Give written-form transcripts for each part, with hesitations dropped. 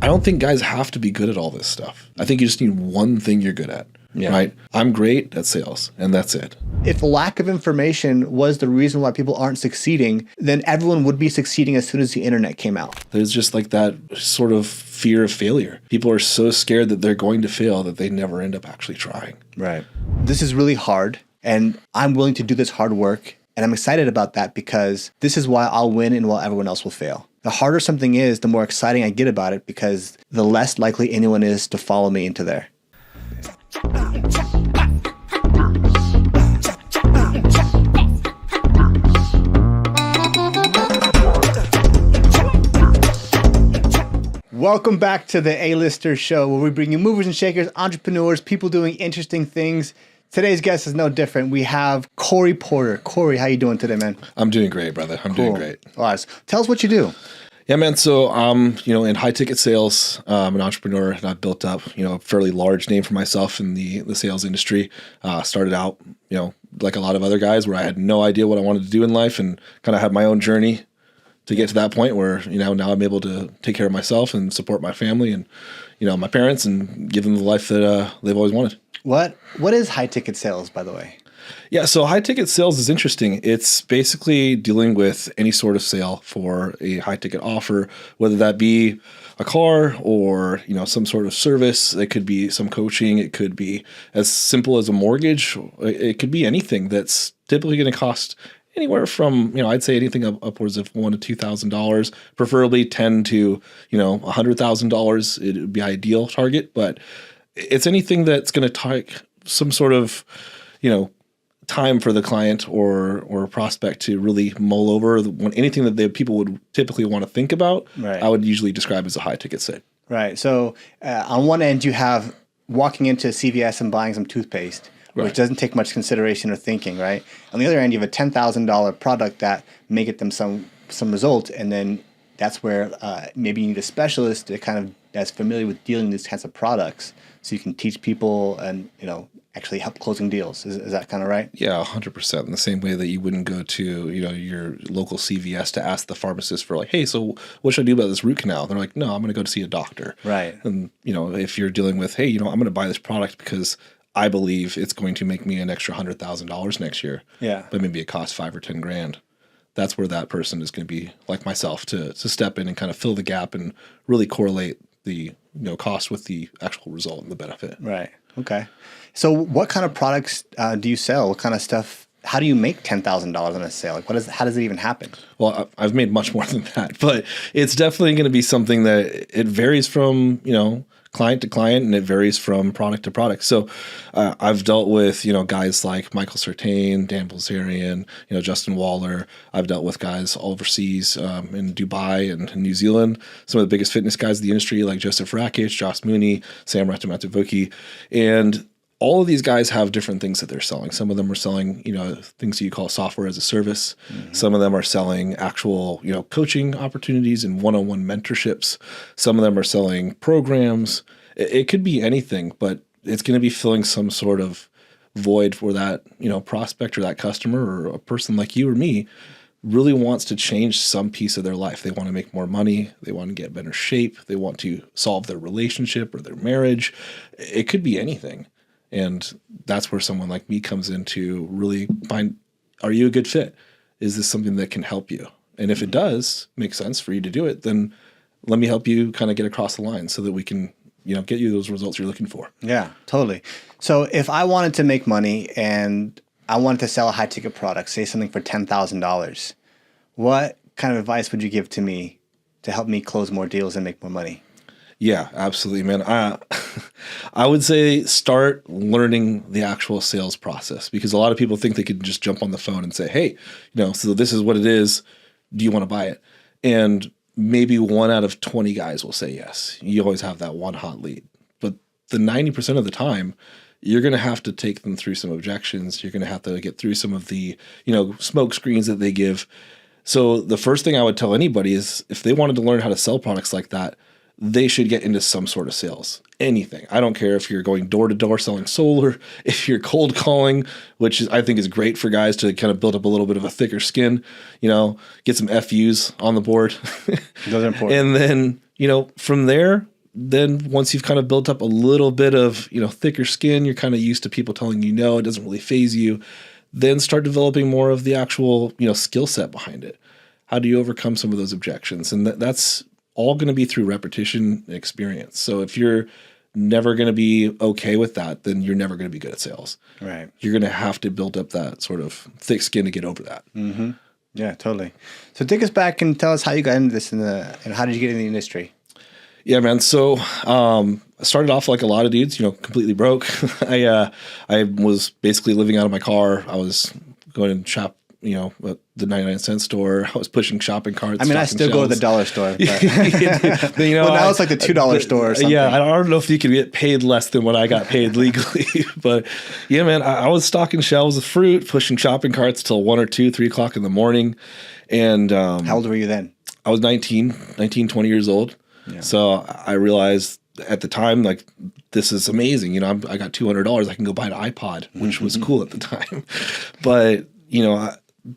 I don't think guys have to be good at all this stuff. I think you just need one thing you're good at, right? I'm great at sales, and that's it. If lack of information was the reason why people aren't succeeding, then everyone would be succeeding as soon as the internet came out. There's just like that sort of fear of failure. People are so scared that they're going to fail that they never end up actually trying. Right. This is really hard, and I'm willing to do this hard work, and I'm excited about that because this is why I'll win and while everyone else will fail. The harder something is, the more exciting I get about it because the less likely anyone is to follow me into there. Welcome back to the A-Lister Show, where we bring you movers and shakers, entrepreneurs, people doing interesting things. Today's guest is no different. We have Corey Porter. Corey, how you doing today, man? I'm doing great, brother. I'm doing great. All right. So tell us what you do. Yeah, man. So, in high ticket sales, I'm an entrepreneur, and I've built up, a fairly large name for myself in the sales industry. Started out, like a lot of other guys, where I had no idea what I wanted to do in life, and kind of had my own journey to get to that point where, now I'm able to take care of myself and support my family and, my parents and give them the life that they've always wanted. What is high ticket sales, by the way? Yeah, so high ticket sales is interesting. It's basically dealing with any sort of sale for a high ticket offer, whether that be a car or, some sort of service. It could be some coaching. It could be as simple as a mortgage. It could be anything that's typically going to cost anywhere from, I'd say anything upwards of $1,000 to $2,000, preferably $10,000 to, $100,000. It would be ideal target, but it's anything that's going to take some sort of, time for the client or prospect to really mull over. Anything that people would typically want to think about, right, I would usually describe as a high ticket sale. Right. So on one end, you have walking into CVS and buying some toothpaste, which doesn't take much consideration or thinking, right? On the other end, you have a $10,000 product that may get them some result, and then that's where maybe you need a specialist that's familiar with dealing with these kinds of products, so you can teach people and actually help closing deals. Is that kind of right? Yeah, 100%. In the same way that you wouldn't go to your local CVS to ask the pharmacist for hey, so what should I do about this root canal? They're like, no, I'm going to go to see a doctor. Right. And if you're dealing with I'm going to buy this product because I believe it's going to make me an extra $100,000 next year. Yeah. But maybe it costs $5,000 or $10,000. That's where that person is going to be like myself to step in and kind of fill the gap and really correlate the cost with the actual result and the benefit. Right. Okay. So what kind of products do you sell? What kind of stuff? How do you make $10,000 on a sale? How does it even happen? Well, I've made much more than that, but it's definitely going to be something that it varies from, client to client, and it varies from product to product. So I've dealt with, guys like Michael Sartain, Dan Bilzerian, Justin Waller. I've dealt with guys all overseas in Dubai and New Zealand, some of the biggest fitness guys in the industry like Joseph Rakic, Josh Mooney, Sam Ratamatovookie. And all of these guys have different things that they're selling. Some of them are selling, things that you call software as a service. Mm-hmm. Some of them are selling actual, coaching opportunities and one-on-one mentorships. Some of them are selling programs. It could be anything, but it's going to be filling some sort of void for that, prospect or that customer or a person like you or me really wants to change some piece of their life. They want to make more money. They want to get better shape. They want to solve their relationship or their marriage. It could be anything. And that's where someone like me comes in to really find, are you a good fit? Is this something that can help you? And if it does make sense for you to do it, then let me help you kind of get across the line so that we can, get you those results you're looking for. Yeah, totally. So if I wanted to make money and I wanted to sell a high ticket product, say something for $10,000, what kind of advice would you give to me to help me close more deals and make more money? Yeah, absolutely, man. I would say start learning the actual sales process, because a lot of people think they could just jump on the phone and say, hey, so this is what it is. Do you want to buy it? And maybe 1 out of 20 guys will say yes. You always have that one hot lead. But the 90% of the time, you're going to have to take them through some objections. You're going to have to get through some of the, smoke screens that they give. So the first thing I would tell anybody is if they wanted to learn how to sell products like that, they should get into some sort of sales. Anything. I don't care if you're going door to door selling solar, if you're cold calling, which I think is great for guys to kind of build up a little bit of a thicker skin, get some FUs on the board. Those are important. And then, from there, then once you've kind of built up a little bit of, thicker skin, you're kind of used to people telling you no, it doesn't really faze you. Then start developing more of the actual, skill set behind it. How do you overcome some of those objections? And that's all going to be through repetition and experience. So if you're never going to be okay with that, then you're never going to be good at sales. Right. You're going to have to build up that sort of thick skin to get over that. Mm-hmm. Yeah, totally. So take us back and tell us how you got into this and how did you get in the industry? Yeah, man. So I started off like a lot of dudes, completely broke. I was basically living out of my car. I was going and shop, at the 99-cent store. I was pushing shopping carts. I mean, I still go to the dollar store. But well, now it's like the $2 store or something. Yeah, I don't know if you can get paid less than what I got paid legally. But yeah, man, I was stocking shelves of fruit, pushing shopping carts till 1 or 2, 3 o'clock in the morning. And how old were you then? I was 19, 20 years old. Yeah. So I realized at the time, like, this is amazing. I got $200. I can go buy an iPod, which was cool at the time. But,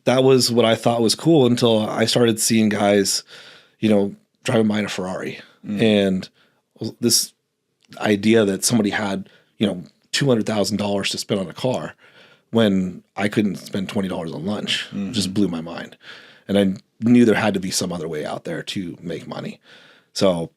that was what I thought was cool until I started seeing guys, driving by in a Ferrari. And this idea that somebody had, $200,000 to spend on a car when I couldn't spend $20 on lunch just blew my mind. And I knew there had to be some other way out there to make money. So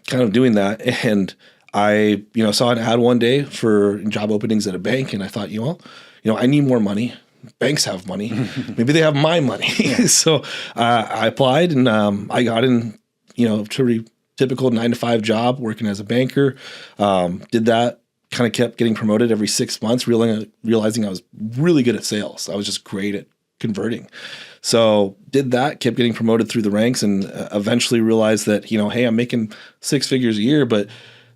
kind of doing that. And I, saw an ad one day for job openings at a bank. And I thought, I need more money. Banks have money. Maybe they have my money. So I applied and I got in, typical 9-to-5 job working as a banker. Did that, kind of kept getting promoted every 6 months, realizing I was really good at sales. I was just great at converting. So did that, kept getting promoted through the ranks, and eventually realized that, hey, I'm making 6 figures a year, but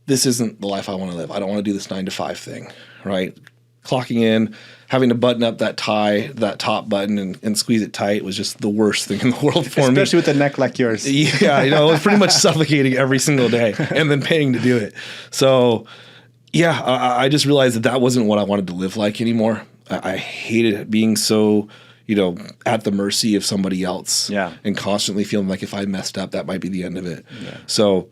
this isn't the life I want to live. I don't want to do this 9-to-5 thing, right? Clocking in, having to button up that tie, that top button and squeeze it tight was just the worst thing in the world for me. Especially with a neck like yours. Yeah, it was pretty much suffocating every single day and then paying to do it. So yeah, I just realized that wasn't what I wanted to live like anymore. I hated being so, at the mercy of somebody else. Yeah. And constantly feeling like if I messed up, that might be the end of it. Yeah. So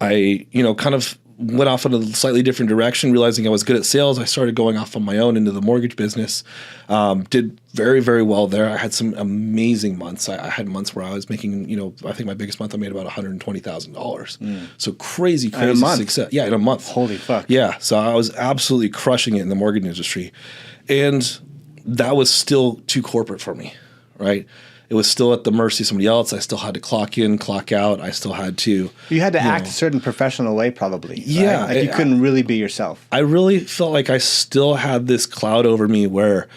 I, kind of went off in a slightly different direction, realizing I was good at sales. I started going off on my own into the mortgage business. Did very, very well there. I had some amazing months. I had months where I was making, I think my biggest month I made about $120,000. So crazy success. Yeah, in a month. Holy fuck. Yeah. So I was absolutely crushing it in the mortgage industry. And that was still too corporate for me, right? It was still at the mercy of somebody else. I still had to clock in, clock out. I still had to. You had to act a certain professional way, probably. Yeah. Right? Like you couldn't really be yourself. I really felt like I still had this cloud over me where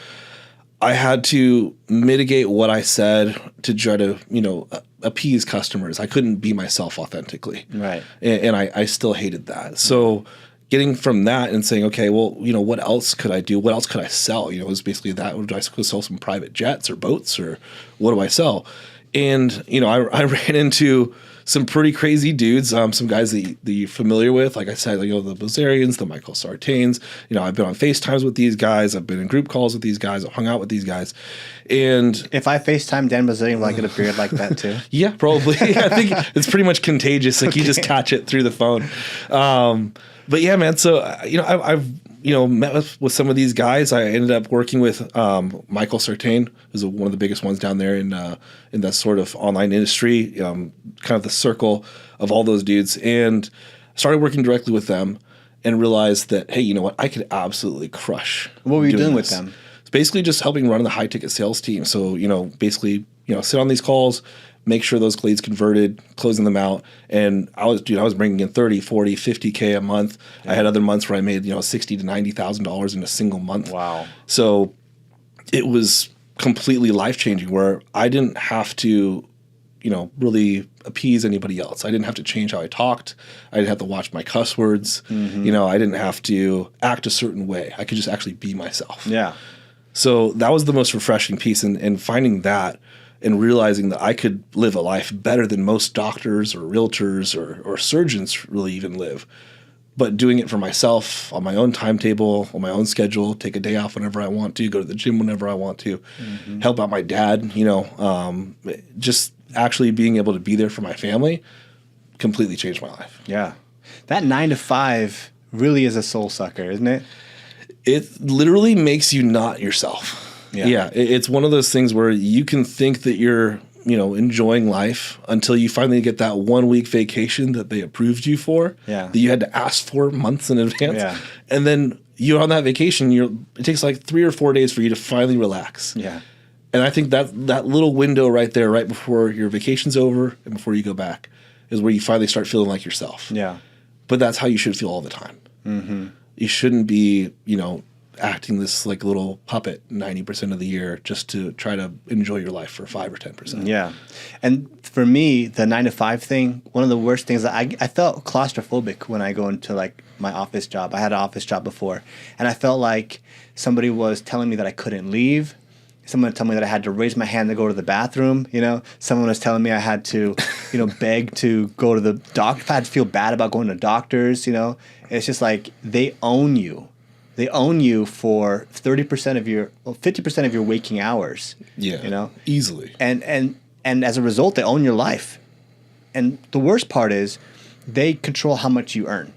I had to mitigate what I said to try to, appease customers. I couldn't be myself authentically. Right. And I still hated that. So getting from that and saying, okay, well, what else could I do? What else could I sell? It was basically that. Would I sell some private jets or boats, or what do I sell? And, I ran into some pretty crazy dudes, some guys that you're familiar with. Like I said, the Blazarians, the Michael Sartains. I've been on FaceTimes with these guys. I've been in group calls with these guys. I've hung out with these guys. And if I FaceTime Dan Blazarian, will I get a beard like that too? Yeah, probably. I think it's pretty much contagious. Like you just catch it through the phone. But yeah, man. So I've met with some of these guys. I ended up working with Michael Sartain, who's one of the biggest ones down there in that sort of online industry. Kind of the circle of all those dudes, and started working directly with them, and realized that hey, I could absolutely crush. What were you doing with them? It's basically just helping run the high ticket sales team. So basically sit on these calls, make sure those leads converted, closing them out. And I was bringing in 30, 40, 50K a month. Yeah. I had other months where I made, $60,000 to $90,000 in a single month. Wow. So it was completely life-changing where I didn't have to, really appease anybody else. I didn't have to change how I talked. I didn't have to watch my cuss words. Mm-hmm. I didn't have to act a certain way. I could just actually be myself. Yeah. So that was the most refreshing piece. And finding that, and realizing that I could live a life better than most doctors or realtors or surgeons really even live, but doing it for myself on my own timetable, on my own schedule, take a day off whenever I want to, go to the gym whenever I want to, help out my dad, just actually being able to be there for my family completely changed my life. Yeah. That 9 to 5 really is a soul sucker, isn't it? It literally makes you not yourself. Yeah. It's one of those things where you can think that you're, enjoying life until you finally get that 1 week vacation that they approved you for, that you had to ask for months in advance. Yeah. And then you're on that vacation, it takes like 3 or 4 days for you to finally relax. Yeah. And I think that little window right there, right before your vacation's over and before you go back, is where you finally start feeling like yourself. Yeah. But that's how you should feel all the time. Mm-hmm. You shouldn't be, acting this like little puppet 90% of the year just to try to enjoy your life for 5 or 10%. Yeah. And for me, the 9 to 5 thing, one of the worst things that I felt claustrophobic when I go into like my office job. I had an office job before, and I felt like somebody was telling me that I couldn't leave. Someone told me that I had to raise my hand to go to the bathroom. Someone was telling me I had to, beg to go to the doctor. I had to feel bad about going to doctors. It's just like they own you. They own you for 30% of your, 50% of your waking hours. Yeah, easily. And as a result, they own your life. And the worst part is, they control how much you earn.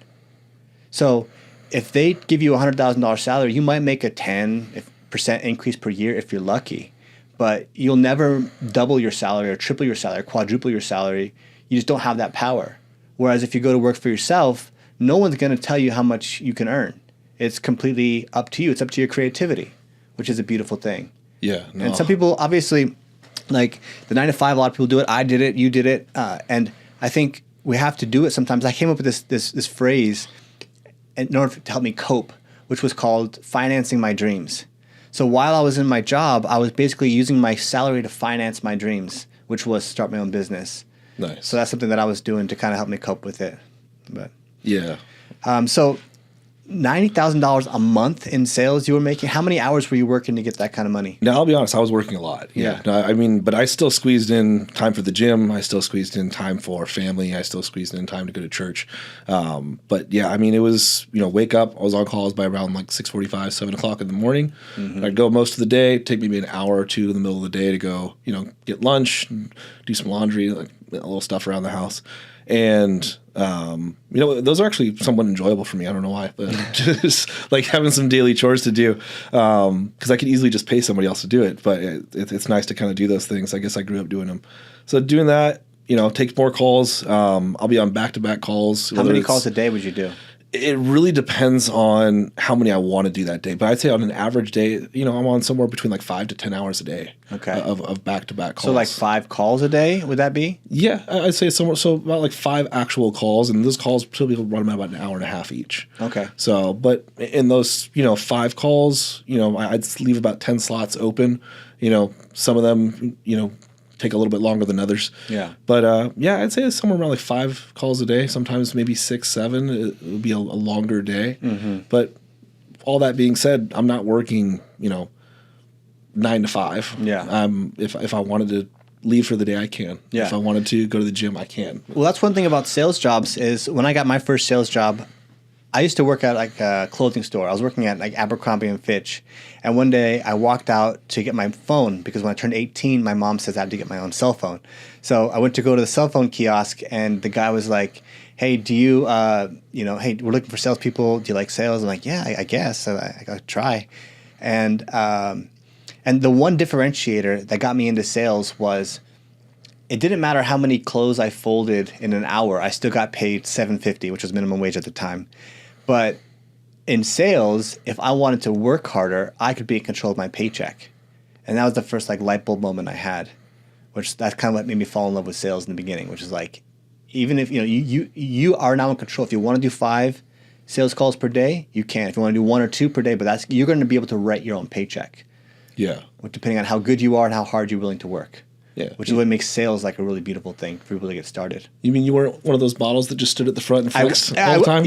So, if they give you a $100,000 salary, you might make a 10% increase per year if you're lucky. But you'll never double your salary or triple your salary, quadruple your salary. You just don't have that power. Whereas if you go to work for yourself, no one's going to tell you how much you can earn. It's completely up to you. It's up to your creativity, which is a beautiful thing. Yeah. No. And some people, obviously, like the 9 to 5, a lot of people do it. I did it. You did it. And I think we have to do it sometimes. I came up with this phrase in order to help me cope, which was called financing my dreams. So while I was in my job, I was basically using my salary to finance my dreams, which was start my own business. Nice. So that's something that I was doing to kind of help me cope with it. But yeah. So $90,000 a month in sales you were making. How many hours were you working to get that kind of money? Now, I'll be honest, I was working a lot. Yeah. No, but I still squeezed in time for the gym. I still squeezed in time for family. I still squeezed in time to go to church. But yeah, it was, wake up. I was on calls by around like 6:45, 7 o'clock in the morning. Mm-hmm. I'd go most of the day, take maybe an hour or two in the middle of the day to go, get lunch, do some laundry, like a little stuff around the house. And, those are actually somewhat enjoyable for me. I don't know why, but just like having some daily chores to do, because I could easily just pay somebody else to do it. But it's nice to kind of do those things. I guess I grew up doing them. So doing that, take more calls. I'll be on back-to-back calls. How many calls a day would you do? It really depends on how many I want to do that day. But I'd say on an average day, I'm on somewhere between like 5 to 10 hours a day. Okay. Of back-to-back calls. So like 5 calls a day, would that be? Yeah, I'd say somewhere. So about like 5 actual calls, and those calls typically run about an hour and a half each. Okay. So, but in those 5 calls, I'd leave about 10 slots open. Some of them, take a little bit longer than others. Yeah. But I'd say it's somewhere around like 5 calls a day. Sometimes maybe 6, 7. It would be a longer day. Mm-hmm. But all that being said, I'm not working, 9 to 5. Yeah. If I wanted to leave for the day, I can. Yeah. If I wanted to go to the gym, I can. Well, that's one thing about sales jobs is when I got my first sales job, I used to work at like a clothing store. I was working at like Abercrombie and Fitch. And one day I walked out to get my phone because when I turned 18, my mom says I had to get my own cell phone. So I went to go to the cell phone kiosk and the guy was like, hey, do you, hey, we're looking for salespeople. Do you like sales? I'm like, yeah, I guess. So I got to try. And the one differentiator that got me into sales was it didn't matter how many clothes I folded in an hour. I still got paid $7.50, which was minimum wage at the time. But in sales, if I wanted to work harder, I could be in control of my paycheck. And that was the first like light bulb moment I had, which that's kind of what made me fall in love with sales in the beginning, which is like, even if you are now in control. If you want to do 5 sales calls per day, you can. If you want to do 1 or 2 per day, but you're going to be able to write your own paycheck. Yeah. Depending on how good you are and how hard you're willing to work. Yeah. Which is what makes sales like a really beautiful thing for people to get started. You mean you weren't one of those models that just stood at the front and flexed all the time?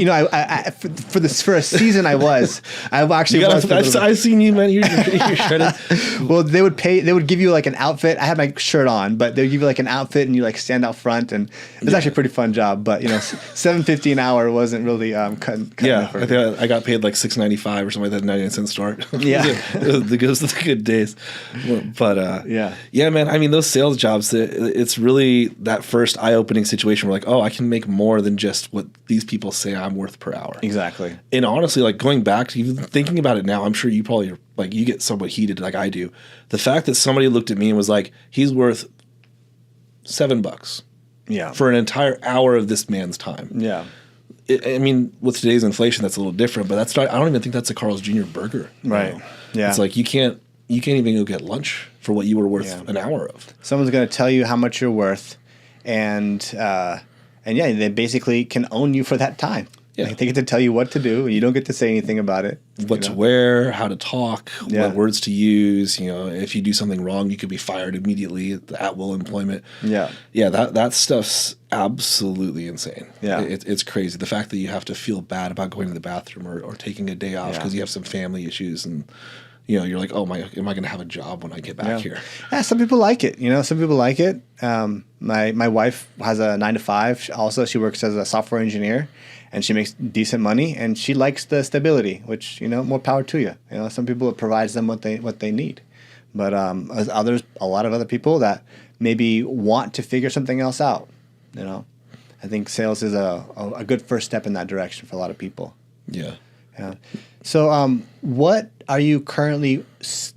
For a season I was. I actually was. I've seen you, man. You're shredded. Well, they would give you like an outfit. I had my shirt on, but they would give you like an outfit and you like stand out front, and it was actually a pretty fun job. But $7.50 an hour wasn't really cutting. Yeah, I think I got paid like $6.95 or something like that, 99-cent start. Yeah, those are the good days. But yeah, man. I mean, those sales sales jobs, it's really that first eye-opening situation where like, oh, I can make more than just what these people say I'm worth per hour. Exactly. And honestly, like going back to even thinking about it now, I'm sure you probably like you get somewhat heated like I do. The fact that somebody looked at me and was like, he's worth $7 for an entire hour of this man's time. Yeah. I mean, with today's inflation, that's a little different, but that's not, I don't even think that's a Carl's Jr. burger. Right. Know? Yeah. It's like you can't even go get lunch for what you were worth an hour of. Someone's going to tell you how much you're worth, and they basically can own you for that time. Yeah. Like, they get to tell you what to do, and you don't get to say anything about it. What to wear, how to talk, what words to use. You know, if you do something wrong, you could be fired immediately at will employment. Yeah. Yeah, that stuff's absolutely insane. Yeah. It's crazy. The fact that you have to feel bad about going to the bathroom or taking a day off because you have some family issues and you know, you're like, oh, am I going to have a job when I get back here? Yeah, some people like it. You know, some people like it. My wife has a 9-to-5. Also, she works as a software engineer, and she makes decent money, and she likes the stability, which, you know, more power to you. You know, some people, it provides them what they need. But a lot of other people that maybe want to figure something else out. You know, I think sales is a good first step in that direction for a lot of people. Yeah. Yeah. So, what are you currently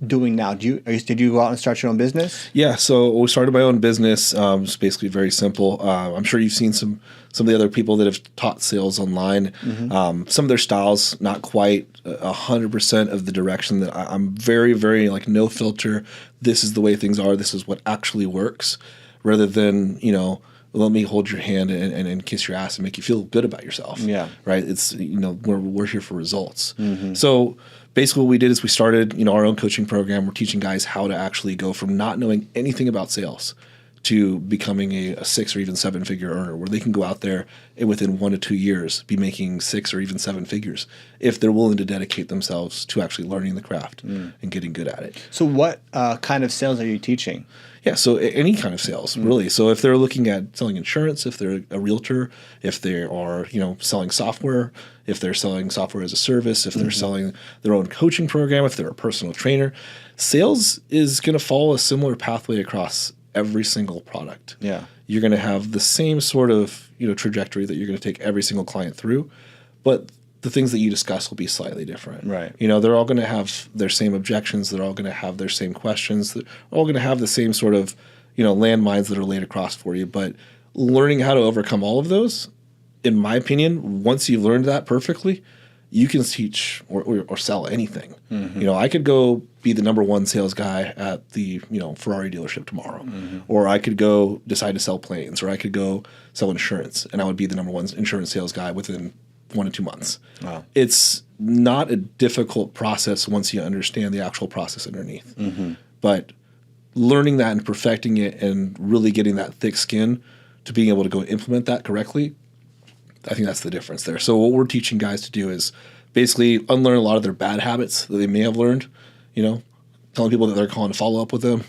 doing now? Did you go out and start your own business? Yeah. So we started my own business. It's basically very simple. I'm sure you've seen some of the other people that have taught sales online. Mm-hmm. Some of their styles, not quite 100% of the direction that I'm very, very like no filter. This is the way things are. This is what actually works, rather than, you know, let me hold your hand and kiss your ass and make you feel good about yourself. Yeah. Right. It's, you know, we're here for results. Mm-hmm. So basically what we did is we started, you know, our own coaching program. We're teaching guys how to actually go from not knowing anything about sales to becoming a 6 or even 7 figure earner, where they can go out there and within 1 to 2 years be making 6 or even 7 figures if they're willing to dedicate themselves to actually learning the craft and getting good at it. So what kind of sales are you teaching? Yeah, so any kind of sales, really. So if they're looking at selling insurance, if they're a realtor, if they are, you know, selling software, if they're selling software as a service, if they're selling their own coaching program, if they're a personal trainer, sales is going to follow a similar pathway across every single product. Yeah. You're going to have the same sort of, you know, trajectory that you're going to take every single client through, but the things that you discuss will be slightly different. Right. You know, they're all going to have their same objections. They're all going to have their same questions. They're all going to have the same sort of, you know, landmines that are laid across for you. But learning how to overcome all of those, in my opinion, once you've learned that perfectly, you can teach or sell anything. Mm-hmm. You know, I could go be the number one sales guy at the, you know, Ferrari dealership tomorrow. Mm-hmm. Or I could go decide to sell planes, or I could go sell insurance, and I would be the number one insurance sales guy within 1 to 2 months. Wow. It's not a difficult process once you understand the actual process underneath. Mm-hmm. But learning that and perfecting it and really getting that thick skin to being able to go implement that correctly, I think that's the difference there. So what we're teaching guys to do is basically unlearn a lot of their bad habits that they may have learned, you know, telling people that they're calling to follow up with them,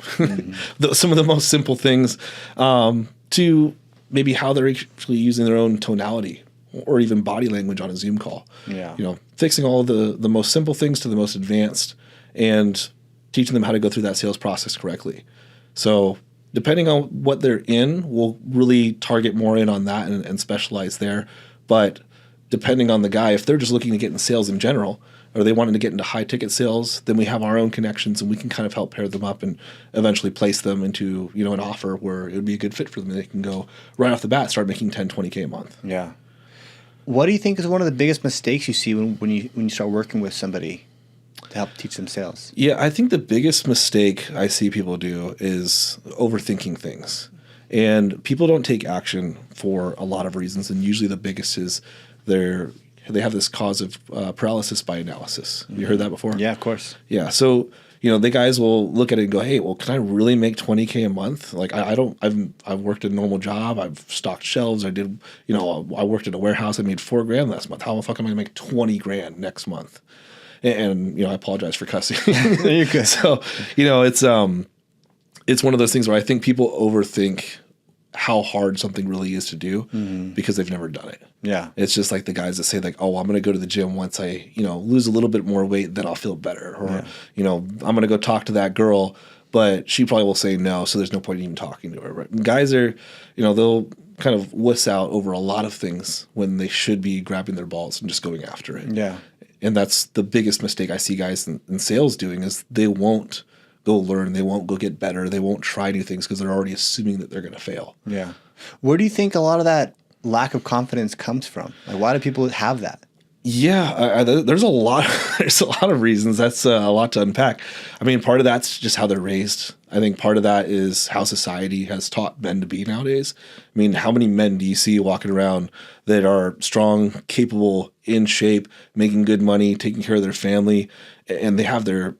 some of the most simple things, to maybe how they're actually using their own tonality or even body language on a Zoom call. Yeah. You know, fixing all of the most simple things to the most advanced and teaching them how to go through that sales process correctly. So depending on what they're in, we'll really target more in on that and specialize there. But depending on the guy, if they're just looking to get in sales in general, or they wanted to get into high ticket sales, then we have our own connections and we can kind of help pair them up and eventually place them into, you know, an offer where it would be a good fit for them. They can go right off the bat, start making 10, 20K a month. Yeah. What do you think is one of the biggest mistakes you see when you start working with somebody to help teach them sales? Yeah, I think the biggest mistake I see people do is overthinking things. And people don't take action for a lot of reasons, and usually the biggest is they have this cause of paralysis by analysis. Have you heard that before? Yeah, of course. Yeah, so you know, the guys will look at it and go, "Hey, well, can I really make 20K a month? Like, I've worked a normal job. I've stocked shelves. I worked at a warehouse. I made $4,000 last month. How the fuck am I gonna make 20 grand next month?" And you know, I apologize for cussing. You're good. So, you know, it's one of those things where I think people overthink how hard something really is to do because they've never done it. Yeah. It's just like the guys that say like, oh, I'm going to go to the gym once I, you know, lose a little bit more weight, then I'll feel better. Or, you know, I'm going to go talk to that girl, but she probably will say no, so there's no point in even talking to her. Right? Guys are, they'll kind of wuss out over a lot of things when they should be grabbing their balls and just going after it. Yeah. And that's the biggest mistake I see guys in sales doing is they won't go learn, they won't go get better, they won't try new things because they're already assuming that they're going to fail. Yeah. Where do you think a lot of that lack of confidence comes from? Like, why do people have that? Yeah, there's a lot. There's a lot of reasons. That's a lot to unpack. I mean, part of that's just how they're raised. I think part of that is how society has taught men to be nowadays. I mean, how many men do you see walking around that are strong, capable, in shape, making good money, taking care of their family, and they have their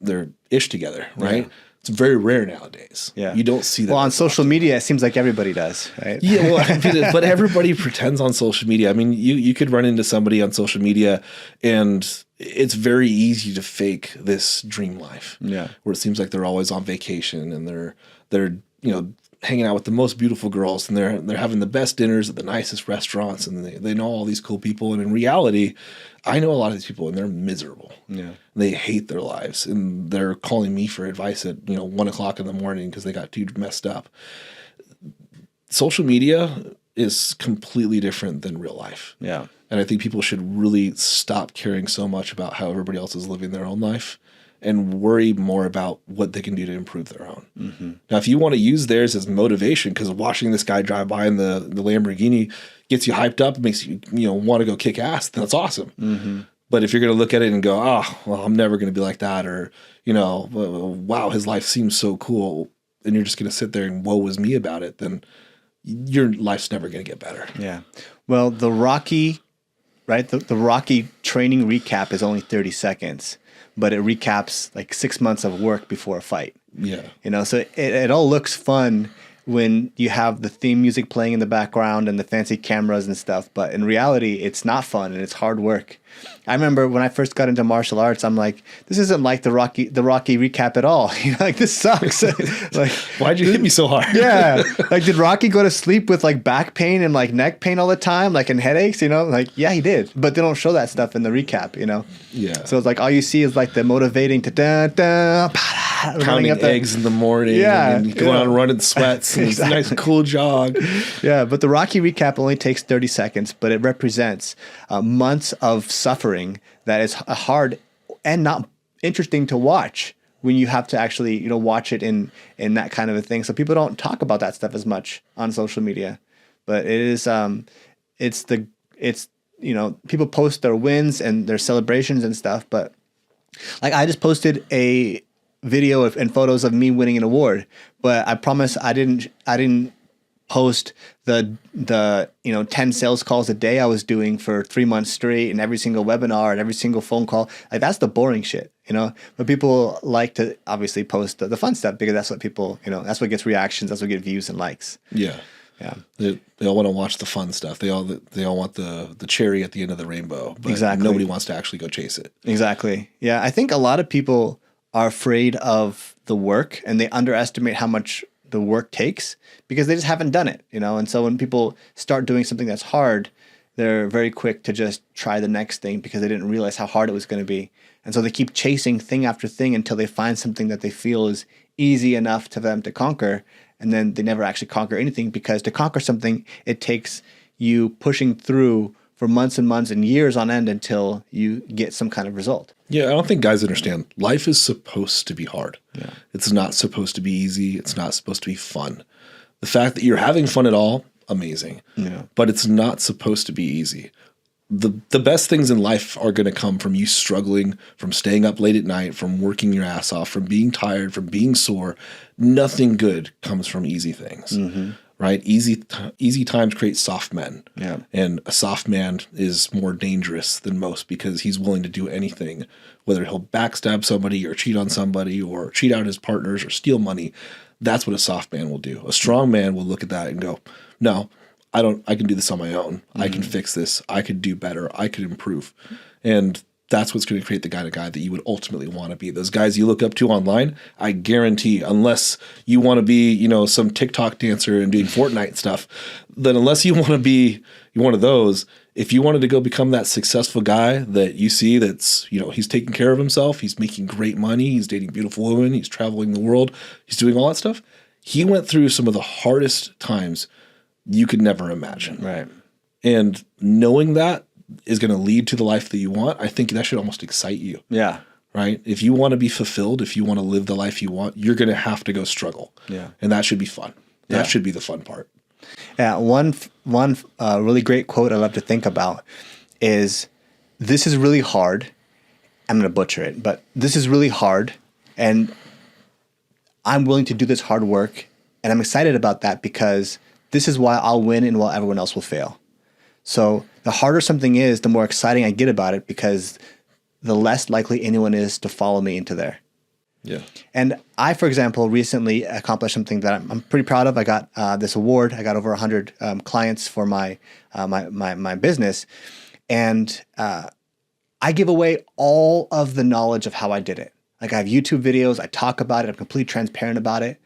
ish together, right? Yeah. It's very rare nowadays. Yeah. You don't see that. Well, on social media, it seems like everybody does, right? Yeah, well, I mean, but everybody pretends on social media. I mean, you could run into somebody on social media and it's very easy to fake this dream life. Yeah. Where it seems like they're always on vacation and they're hanging out with the most beautiful girls and they're having the best dinners at the nicest restaurants and they know all these cool people. And in reality, I know a lot of these people and they're miserable. Yeah. They hate their lives and they're calling me for advice at 1 o'clock in the morning because they got too messed up. Social media is completely different than real life. Yeah. And I think people should really stop caring so much about how everybody else is living their own life and worry more about what they can do to improve their own. Mm-hmm. Now, if you want to use theirs as motivation, because watching this guy drive by in the Lamborghini gets you hyped up, makes you want to go kick ass, then that's awesome. Mm-hmm. But if you're going to look at it and go, well, I'm never going to be like that, or wow, his life seems so cool, and you're just going to sit there and woe is me about it, then your life's never going to get better. Yeah. Well, the Rocky training recap is only 30 seconds. But it recaps like 6 months of work before a fight. Yeah. So it all looks fun when you have the theme music playing in the background and the fancy cameras and stuff. But in reality, it's not fun and it's hard work. I remember when I first got into martial arts, I'm like, this isn't like the Rocky recap at all. Like, this sucks. Like, why'd you hit me so hard? Yeah. Like, did Rocky go to sleep with like back pain and like neck pain all the time, like, and headaches? Like, yeah, he did. But they don't show that stuff in the recap. Yeah. So it's like all you see is like the motivating to pounding eggs in the morning. Yeah. And going on running sweats. And exactly. It's a nice cool jog. Yeah. But the Rocky recap only takes 30 seconds, but it represents months of suffering that is hard and not interesting to watch when you have to actually watch it in that kind of a thing. So people don't talk about that stuff as much on social media, but it is people post their wins and their celebrations and stuff. But like, I just posted a video and photos of me winning an award, but I promise I didn't post the 10 sales calls a day I was doing for 3 months straight, and every single webinar and every single phone call. Like, that's the boring shit, But people like to obviously post the fun stuff because that's what people, that's what gets reactions, that's what gets views and likes. Yeah. Yeah. They all want to watch the fun stuff. They all want the cherry at the end of the rainbow, but exactly. Nobody wants to actually go chase it. Exactly. Yeah. I think a lot of people are afraid of the work and they underestimate how much the work takes because they just haven't done it, And so when people start doing something that's hard, they're very quick to just try the next thing because they didn't realize how hard it was going to be. And so they keep chasing thing after thing until they find something that they feel is easy enough to them to conquer. And then they never actually conquer anything because to conquer something, it takes you pushing through for months and months and years on end until you get some kind of result. Yeah, I don't think guys understand. Life is supposed to be hard. Yeah. It's not supposed to be easy. It's not supposed to be fun. The fact that you're having fun at all, amazing. Yeah. But it's not supposed to be easy. The best things in life are going to come from you struggling, from staying up late at night, from working your ass off, from being tired, from being sore. Nothing good comes from easy things. Mm-hmm. Right? Easy times create soft men. Yeah. And a soft man is more dangerous than most because he's willing to do anything, whether he'll backstab somebody or cheat on somebody or cheat out his partners or steal money. That's what a soft man will do. A strong man will look at that and go, no, I can do this on my own. Mm-hmm. I can fix this. I could do better. I could improve. And that's what's going to create the guy to guy that you would ultimately want to be. Those guys you look up to online, I guarantee, unless you want to be, you know, some TikTok dancer and doing Fortnite stuff, then unless you want to be one of those, if you wanted to go become that successful guy that you see that's, you know, he's taking care of himself, he's making great money, he's dating beautiful women, he's traveling the world, he's doing all that stuff. He went through some of the hardest times you could never imagine. Right. And knowing that is going to lead to the life that you want, I think that should almost excite you. Yeah. Right? If you want to be fulfilled, if you want to live the life you want, you're going to have to go struggle. Yeah. And that should be fun. That should be the fun part. Yeah. One really great quote I love to think about is, this is really hard. I'm going to butcher it, but this is really hard. And I'm willing to do this hard work. And I'm excited about that because this is why I'll win and while everyone else will fail. So the harder something is, the more exciting I get about it because the less likely anyone is to follow me into there. Yeah. And I, for example, recently accomplished something that I'm pretty proud of. I got this award. I got over 100 clients for my business. And I give away all of the knowledge of how I did it. Like, I have YouTube videos. I talk about it. I'm completely transparent about it.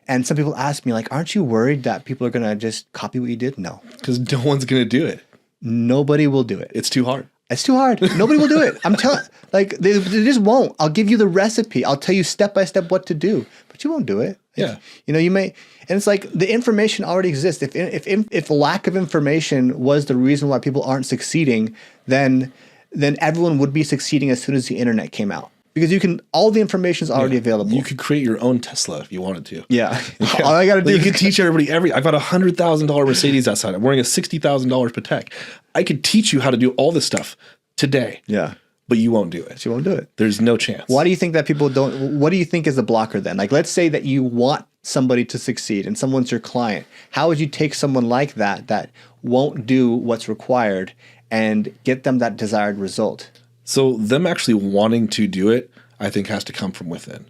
And some people ask me, like, aren't you worried that people are going to just copy what you did? No. Because no one's going to do it. Nobody will do it. It's too hard. It's too hard. Nobody will do it. I'm telling, like, they just won't. I'll give you the recipe. I'll tell you step by step what to do, but you won't do it. Yeah. You know, you may, and it's like the information already exists. If lack of information was the reason why people aren't succeeding, then everyone would be succeeding as soon as the internet came out. Because all the information is already available. You could create your own Tesla if you wanted to. Yeah. All I got to do you could teach everybody I've got a $100,000 Mercedes outside. I'm wearing a $60,000 Patek. I could teach you how to do all this stuff today. Yeah. But you won't do it. She won't do it. There's no chance. Why do you think that people don't? What do you think is the blocker then? Like, let's say that you want somebody to succeed and someone's your client. How would you take someone like that won't do what's required and get them that desired result? So them actually wanting to do it, I think, has to come from within.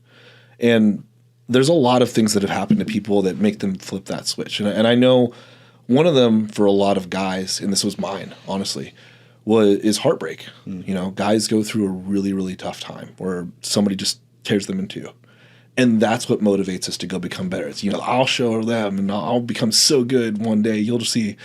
And there's a lot of things that have happened to people that make them flip that switch. And I know one of them for a lot of guys, and this was mine, honestly, is heartbreak. You know, guys go through a really, really tough time where somebody just tears them in two. And that's what motivates us to go become better. It's, you know, I'll show them and I'll become so good one day. You'll just see.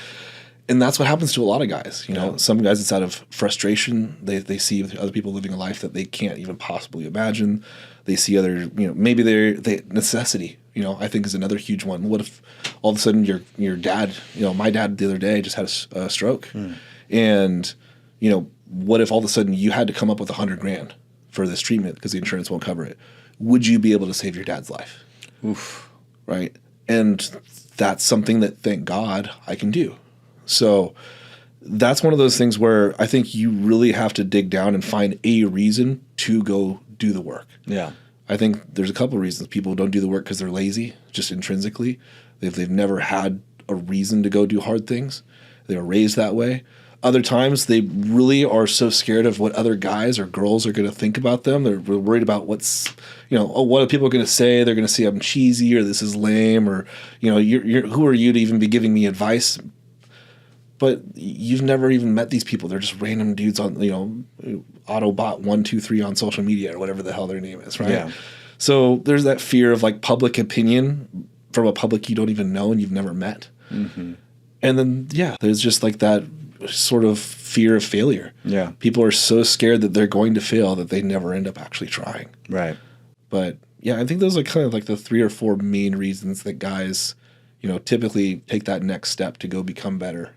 And that's what happens to a lot of guys. You know, some guys, it's out of frustration. They see other people living a life that they can't even possibly imagine. They see other, you know, maybe they necessity, you know, I think is another huge one. What if all of a sudden your dad, you know, my dad the other day just had a stroke. And, you know, what if all of a sudden you had to come up with $100,000 for this treatment because the insurance won't cover it? Would you be able to save your dad's life? Oof. Right? And that's something that, thank God, I can do. So that's one of those things where I think you really have to dig down and find a reason to go do the work. Yeah. I think there's a couple of reasons people don't do the work because they're lazy, just intrinsically. They've never had a reason to go do hard things. They were raised that way. Other times they really are so scared of what other guys or girls are going to think about them. They're worried about what's, you know, what are people going to say? They're going to say I'm cheesy or this is lame or, you know, you're who are you to even be giving me advice? But you've never even met these people. They're just random dudes on, you know, Autobot123 on social media or whatever the hell their name is, right? Yeah. So there's that fear of like public opinion from a public you don't even know and you've never met. Mm-hmm. And then, yeah, there's just like that sort of fear of failure. Yeah. People are so scared that they're going to fail that they never end up actually trying. Right. But yeah, I think those are kind of like the 3 or 4 main reasons that guys, you know, typically take that next step to go become better.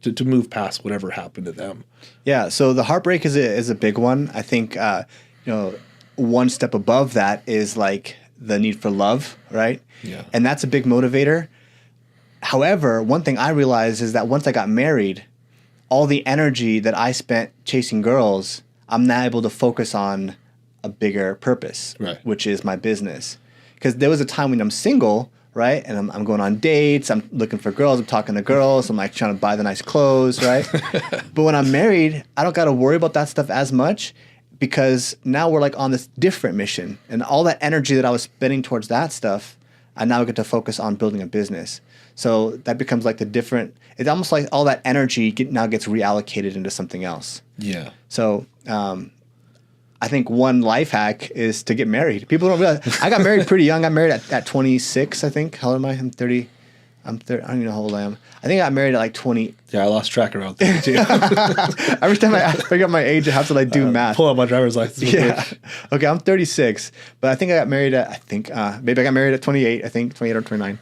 To move past whatever happened to them. Yeah. So the heartbreak is a big one. I think, you know, one step above that is like the need for love, right? Yeah. And that's a big motivator. However, one thing I realized is that once I got married, all the energy that I spent chasing girls, I'm now able to focus on a bigger purpose, right, which is my business. Because there was a time when I'm single, right, and I'm going on dates, I'm looking for girls, I'm talking to girls, I'm like trying to buy the nice clothes, right? But when I'm married, I don't got to worry about that stuff as much because now we're like on this different mission. And all that energy that I was spending towards that stuff, I now get to focus on building a business. So that becomes like the different, it's almost like all that energy now gets reallocated into something else. Yeah. So I think one life hack is to get married. People don't realize. I got married pretty young. I got married at 26, I think. How old am I? I'm 30. I don't even know how old I am. I think I got married at like 20. Yeah, I lost track around 32. Every time I figure out my age, I have to like do math. Pull out my driver's license. Yeah. Okay, I'm 36, but I think I got married at, maybe I got married at 28, I think, 28 or 29.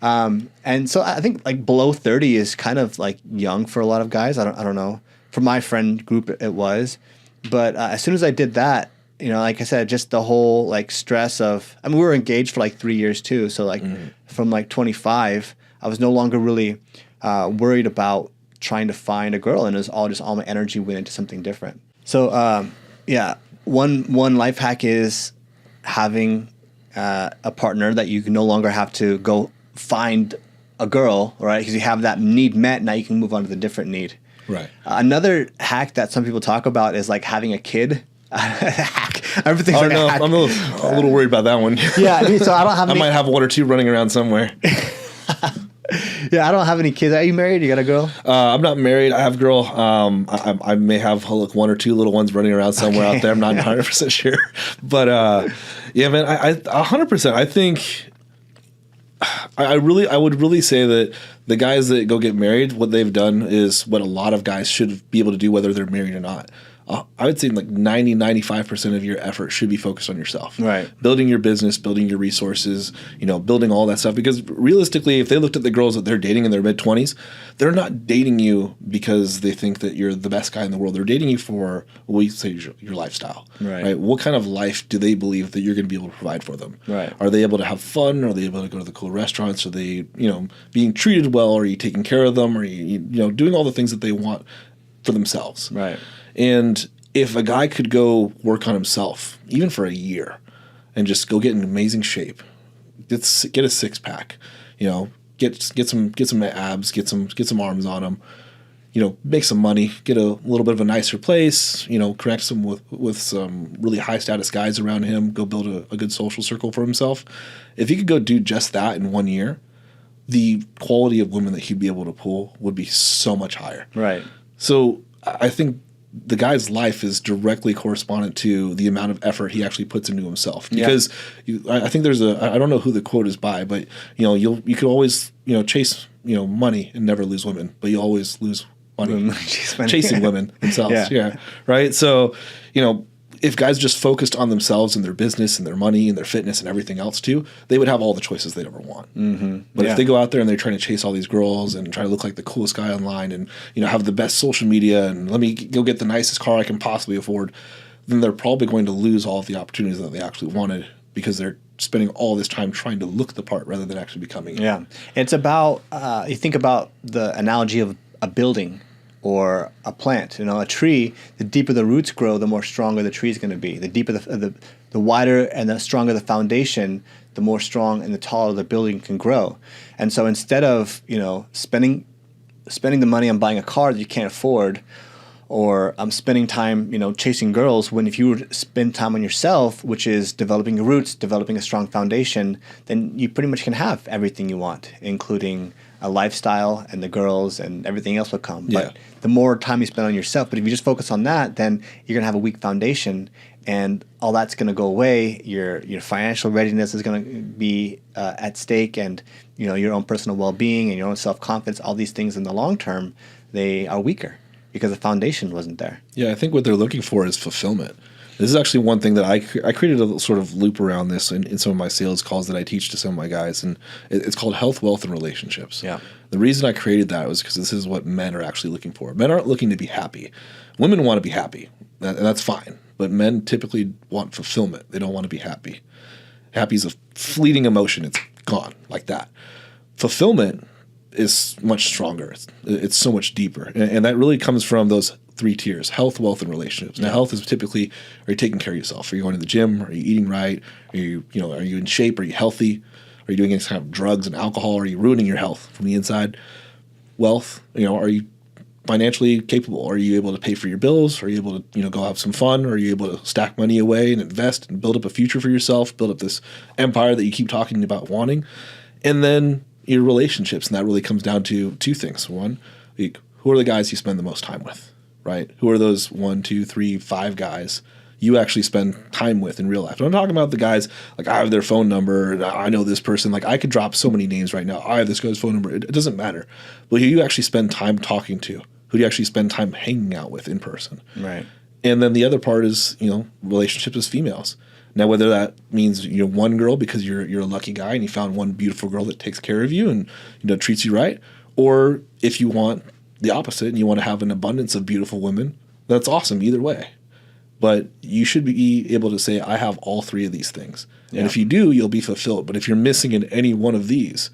And so I think like below 30 is kind of like young for a lot of guys. I don't know. For my friend group, it was. But as soon as I did that, like I said, just the whole like stress of, we were engaged for like 3 years too. So like from like 25, I was no longer really worried about trying to find a girl, and it was all my energy went into something different. So one life hack is having a partner that you can no longer have to go find a girl, right? Because you have that need met, now you can move on to the different need. Right. Another hack that some people talk about is like having a kid. Hack. Everything's like a hack. I'm a little worried about that one. Yeah, so I don't have. I might have one or two running around somewhere. Yeah, I don't have any kids. Are you married? You got a girl? I'm not married. I have a girl. I may have one or two little ones running around somewhere out there. I'm not 100% sure. But yeah, man, I 100%. I think I would really say that the guys that go get married, what they've done is what a lot of guys should be able to do, whether they're married or not. I would say like 95% of your effort should be focused on yourself. Right. Building your business, building your resources, building all that stuff. Because realistically, if they looked at the girls that they're dating in their mid-20s, they're not dating you because they think that you're the best guy in the world. They're dating you for, we say, your lifestyle. Right. What kind of life do they believe that you're going to be able to provide for them? Right. Are they able to have fun? Are they able to go to the cool restaurants? Are they, being treated well? Are you taking care of them? Are you, doing all the things that they want for themselves? Right. And if a guy could go work on himself, even for a year, and just go get in amazing shape, get a six pack, get some abs, get some arms on him, make some money, get a little bit of a nicer place, connect some with some really high status guys around him, go build a good social circle for himself. If he could go do just that in 1 year, the quality of women that he'd be able to pull would be so much higher. Right. So I think the guy's life is directly correspondent to the amount of effort he actually puts into himself. Because I think there's I don't know who the quote is by, but you could always chase money and never lose women, but you always lose money chasing women themselves. Yeah. Right. So if guys just focused on themselves and their business and their money and their fitness and everything else too, they would have all the choices they'd ever want. Mm-hmm. But if they go out there and they're trying to chase all these girls and try to look like the coolest guy online and have the best social media and let me go get the nicest car I can possibly afford, then they're probably going to lose all of the opportunities that they actually wanted because they're spending all this time trying to look the part rather than actually becoming it. Yeah. It's about, you think about the analogy of a building or a plant. A tree, the deeper the roots grow, the more stronger the tree is going to be. The deeper the wider and the stronger the foundation, the more strong and the taller the building can grow. And so instead of, spending the money on buying a car that you can't afford, or spending time, chasing girls, when if you were to spend time on yourself, which is developing your roots, developing a strong foundation, then you pretty much can have everything you want, including a lifestyle and the girls and everything else will come. Yeah. But the more time you spend on yourself, but if you just focus on that, then you're going to have a weak foundation and all that's going to go away. Your financial readiness is going to be at stake, and your own personal well-being and your own self-confidence, all these things in the long term, they are weaker because the foundation wasn't there. Yeah, I think what they're looking for is fulfillment. This is actually one thing that I created a sort of loop around this in some of my sales calls that I teach to some of my guys, and it's called health, wealth, and relationships. Yeah. The reason I created that was because this is what men are actually looking for. Men aren't looking to be happy. Women want to be happy, and that's fine. But men typically want fulfillment. They don't want to be happy. Happy is a fleeting emotion. It's gone like that. Fulfillment is much stronger. It's so much deeper. And that really comes from those 3 tiers: health, wealth, and relationships. Now, health is typically, are you taking care of yourself? Are you going to the gym? Are you eating right? Are you in shape? Are you healthy? Are you doing any kind of drugs and alcohol? Are you ruining your health from the inside? Wealth, are you financially capable? Are you able to pay for your bills? Are you able to, go have some fun? Are you able to stack money away and invest and build up a future for yourself, build up this empire that you keep talking about wanting? And then your relationships, and that really comes down to 2 things. One, who are the guys you spend the most time with, right? Who are those 1, 2, 3, 5 guys you actually spend time with in real life? I'm talking about the guys, like, I have their phone number, and I know this person. Like, I could drop so many names right now. I have this guy's phone number. It doesn't matter. But who you actually spend time talking to, who do you actually spend time hanging out with in person? Right. And then the other part is, relationships with females. Now, whether that means one girl because you're a lucky guy and you found one beautiful girl that takes care of you and treats you right, or if you want the opposite and you want to have an abundance of beautiful women, that's awesome either way. But you should be able to say, I have all 3 of these things. Yeah. And if you do, you'll be fulfilled. But if you're missing in any one of these,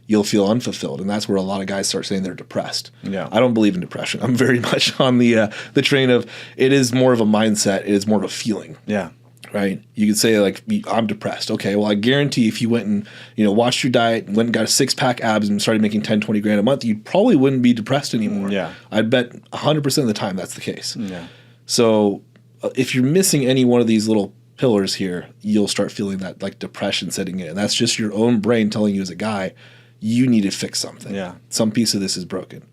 you'll feel unfulfilled. And that's where a lot of guys start saying they're depressed. Yeah. I don't believe in depression. I'm very much on the train of it is more of a mindset. It is more of a feeling. Yeah. Right? You could say, like, I'm depressed. Okay, well, I guarantee if you went and, watched your diet, went and got a 6-pack abs and started making 10, 20 grand a month, you probably wouldn't be depressed anymore. Yeah. I'd bet 100% of the time that's the case. Yeah. So if you're missing any one of these little pillars here, you'll start feeling that, like, depression setting in. And that's just your own brain telling you as a guy, you need to fix something. Yeah. Some piece of this is broken.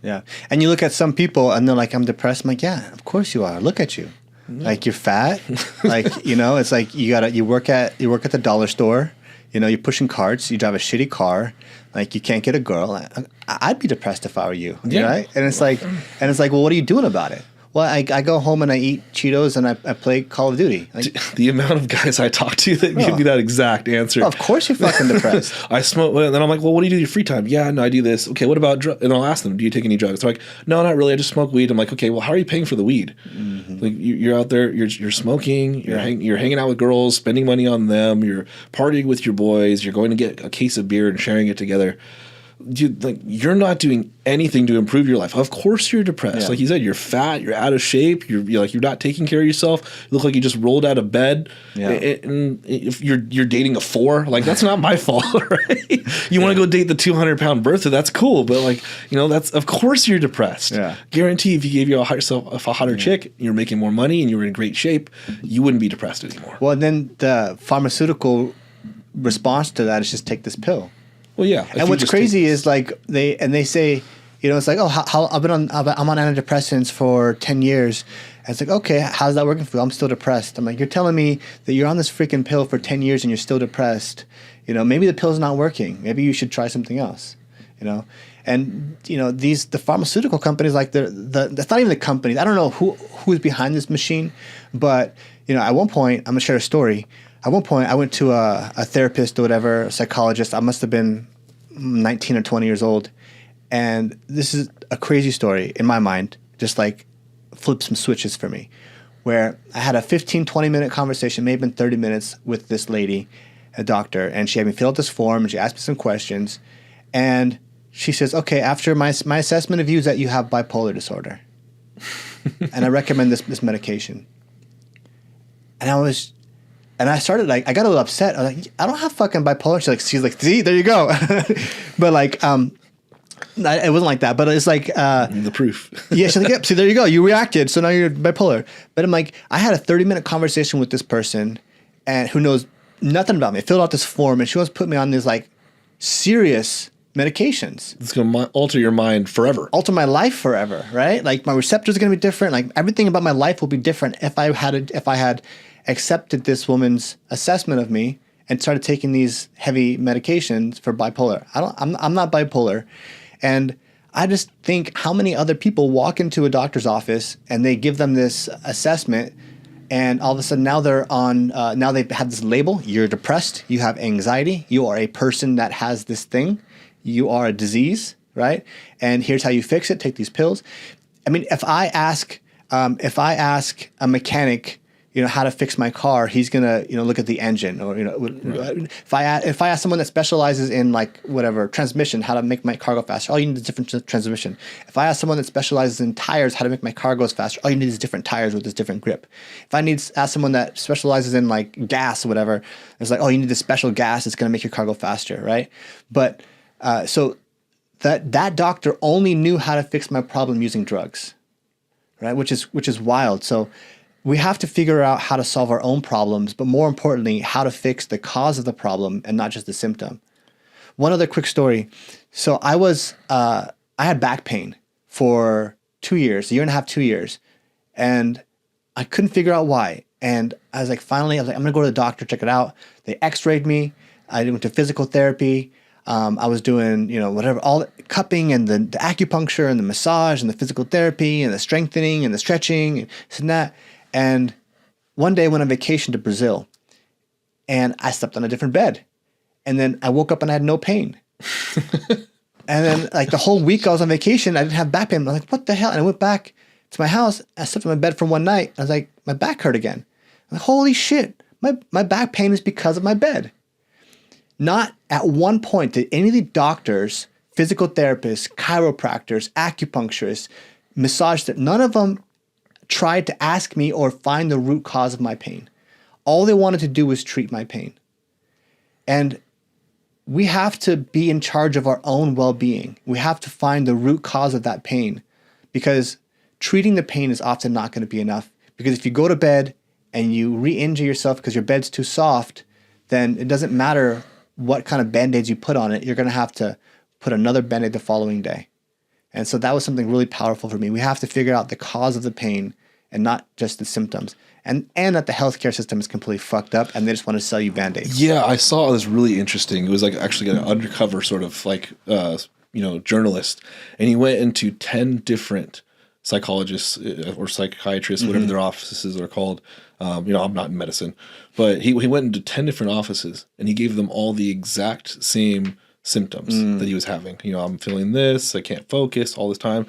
Yeah. And you look at some people and they're like, I'm depressed. I'm like, yeah, of course you are. Look at you. Like, you're fat. Like, it's like you work at the dollar store, you're pushing carts, you drive a shitty car, like, you can't get a girl. I'd be depressed if I were you. Yeah. Right? And it's like, well, what are you doing about it? Well, I go home and I eat Cheetos and I play Call of Duty. Like, the amount of guys I talk to that give me that exact answer. Of course you're fucking depressed. I smoke, and then I'm like, well, what do you do in your free time? Yeah, no, I do this. Okay, what about drugs? And I'll ask them, do you take any drugs? They're like, no, not really. I just smoke weed. I'm like, okay, well, how are you paying for the weed? Mm-hmm. Like, you're out there, you're smoking, you're hanging out with girls, spending money on them, you're partying with your boys, you're going to get a case of beer and sharing it together. Dude, like, you're not doing anything to improve your life. Of course you're depressed. Yeah. Like you said, you're fat, you're out of shape, you're not taking care of yourself. You look like you just rolled out of bed. Yeah. And if you're dating a 4, like, that's not my fault, right? You want to go date the 200-pound Bertha, that's cool, but, like, that's, of course you're depressed. Yeah. Guarantee if you gave yourself a hotter chick, you're making more money and you were in great shape, you wouldn't be depressed anymore. Well, then the pharmaceutical response to that is just take this pill. Well, yeah. And what's crazy is, like, they say, it's like, oh, I'm on antidepressants for 10 years. And it's like, okay, how's that working for you? I'm still depressed. I'm like, you're telling me that you're on this freaking pill for 10 years and you're still depressed. Maybe the pill's not working. Maybe you should try something else. And the pharmaceutical companies, like, that's not even the companies. I don't know who's behind this machine, but at one point, I'm gonna share a story. At one point, I went to a therapist or whatever, a psychologist. I must have been 19 or 20 years old. And this is a crazy story in my mind, just, like, flipped some switches for me, where I had a 15, 20-minute conversation, maybe been 30 minutes with this lady, a doctor, and she had me fill out this form, and she asked me some questions. And she says, okay, after my assessment of you is that you have bipolar disorder. And I recommend this medication. And I started, like, I got a little upset. I was like, I don't have fucking bipolar. She's like, see, there you go. But, like, it wasn't like that. But it's like the proof. Yeah, she's like, yep, see, there you go. You reacted, so now you're bipolar. But I'm like, I had a 30-minute conversation with this person, and who knows nothing about me. I filled out this form, and she wants to put me on these, like, serious medications. It's going to alter your mind forever. Alter my life forever, right? Like, my receptors are going to be different. Like, everything about my life will be different if I had accepted this woman's assessment of me and started taking these heavy medications for bipolar. I'm not bipolar. And I just think how many other people walk into a doctor's office and they give them this assessment, and all of a sudden now they're on, now they have this label. You're depressed. You have anxiety. You are a person that has this thing. You are a disease, right? And here's how you fix it. Take these pills. I mean, if I ask a mechanic, how to fix my car, he's gonna, look at the engine, or, right. If I ask someone that specializes in, like, whatever, transmission, how to make my car go faster, all you need is different transmission. If I ask someone that specializes in tires, how to make my car goes faster, all you need is different tires with this different grip. If I ask someone that specializes in, like, gas or whatever, it's like, oh, you need this special gas that's gonna make your car go faster, right? But so that doctor only knew how to fix my problem using drugs, right? Which is wild. So we have to figure out how to solve our own problems, but more importantly, how to fix the cause of the problem and not just the symptom. One other quick story. So I had back pain for 2 years, a year and a half, 2 years. And I couldn't figure out why. And I was like, finally, I'm going to go to the doctor, check it out. They x-rayed me. I went to physical therapy. I was doing, whatever, all the cupping and the acupuncture and the massage and the physical therapy and the strengthening and the stretching and this and that. And one day I went on vacation to Brazil and I slept on a different bed. And then I woke up and I had no pain. And then like the whole week I was on vacation, I didn't have back pain. I was like, what the hell? And I went back to my house. I slept on my bed for one night. I was like, my back hurt again. I'm like, holy shit. My back pain is because of my bed. Not at one point did any of the doctors, physical therapists, chiropractors, acupuncturists, massage therapists, none of them tried to ask me or find the root cause of my pain. All they wanted to do was treat my pain. And we have to be in charge of our own well-being. We have to find the root cause of that pain, because treating the pain is often not going to be enough. Because if you go to bed and you re-injure yourself because your bed's too soft, then it doesn't matter what kind of Band-Aids you put on it. You're going to have to put another Band-Aid the following day. And so that was something really powerful for me. We have to figure out the cause of the pain and not just the symptoms. And that the healthcare system is completely fucked up and they just want to sell you Band-Aids. Yeah, I saw this really interesting. It was like actually an undercover sort of like, journalist. And he went into 10 different psychologists or psychiatrists, whatever their offices are called. I'm not in medicine, but he went into 10 different offices and he gave them all the exact same symptoms that he was having. I'm feeling this, I can't focus all this time.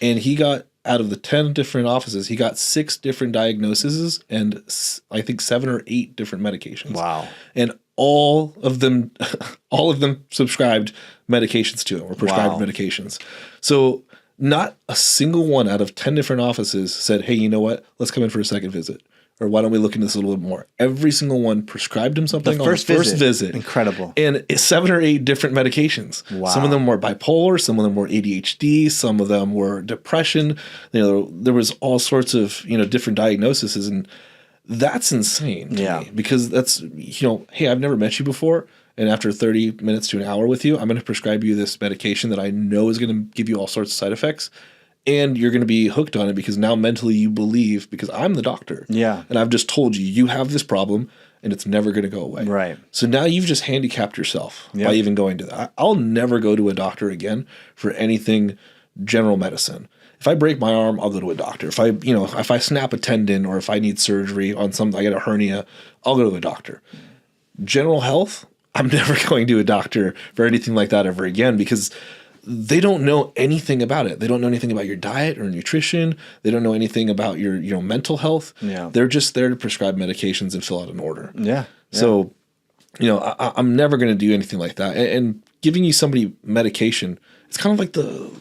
And he got, out of the 10 different offices, he got 6 different diagnoses and I think 7 or 8 different medications. Wow. And all of them subscribed medications to him or prescribed medications. So not a single one out of 10 different offices said, hey, you know what? Let's come in for a second visit. Or why don't we look into this a little bit more? Every single one prescribed him something on the first visit. Incredible. And 7 or 8 different medications. Wow. Some of them were bipolar, some of them were ADHD, some of them were depression. There was all sorts of, different diagnoses. And that's insane to me, because that's, hey, I've never met you before. And after 30 minutes to an hour with you, I'm going to prescribe you this medication that I know is going to give you all sorts of side effects. And you're going to be hooked on it because now mentally you believe, because I'm the doctor. Yeah. And I've just told you have this problem and it's never going to go away. Right. So now you've just handicapped yourself by even going to that. I'll never go to a doctor again for anything general medicine. If I break my arm, I'll go to a doctor. If I snap a tendon or if I need surgery on something, I get a hernia, I'll go to a doctor. General health, I'm never going to a doctor for anything like that ever again, because they don't know anything about it. They don't know anything about your diet or nutrition. They don't know anything about your mental health. Yeah. They're just there to prescribe medications and fill out an order. Yeah. So, I'm never going to do anything like that. And giving you somebody medication, it's kind of like the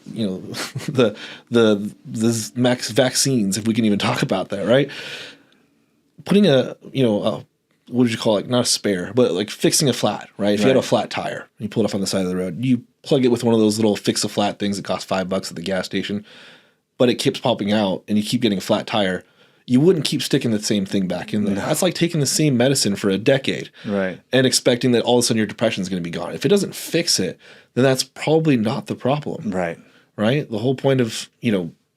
vaccines, if we can even talk about that, right? Putting what did you call it? Not a spare, but like fixing a flat, right? If you had a flat tire, and you pull it off on the side of the road, you plug it with one of those little fix-a-flat things that cost $5 at the gas station, but it keeps popping out and you keep getting a flat tire. You wouldn't keep sticking the same thing back in there. No. That's like taking the same medicine for a decade, right, and expecting that all of a sudden your depression is going to be gone. If it doesn't fix it, then that's probably not the problem. Right. Right? The whole point of,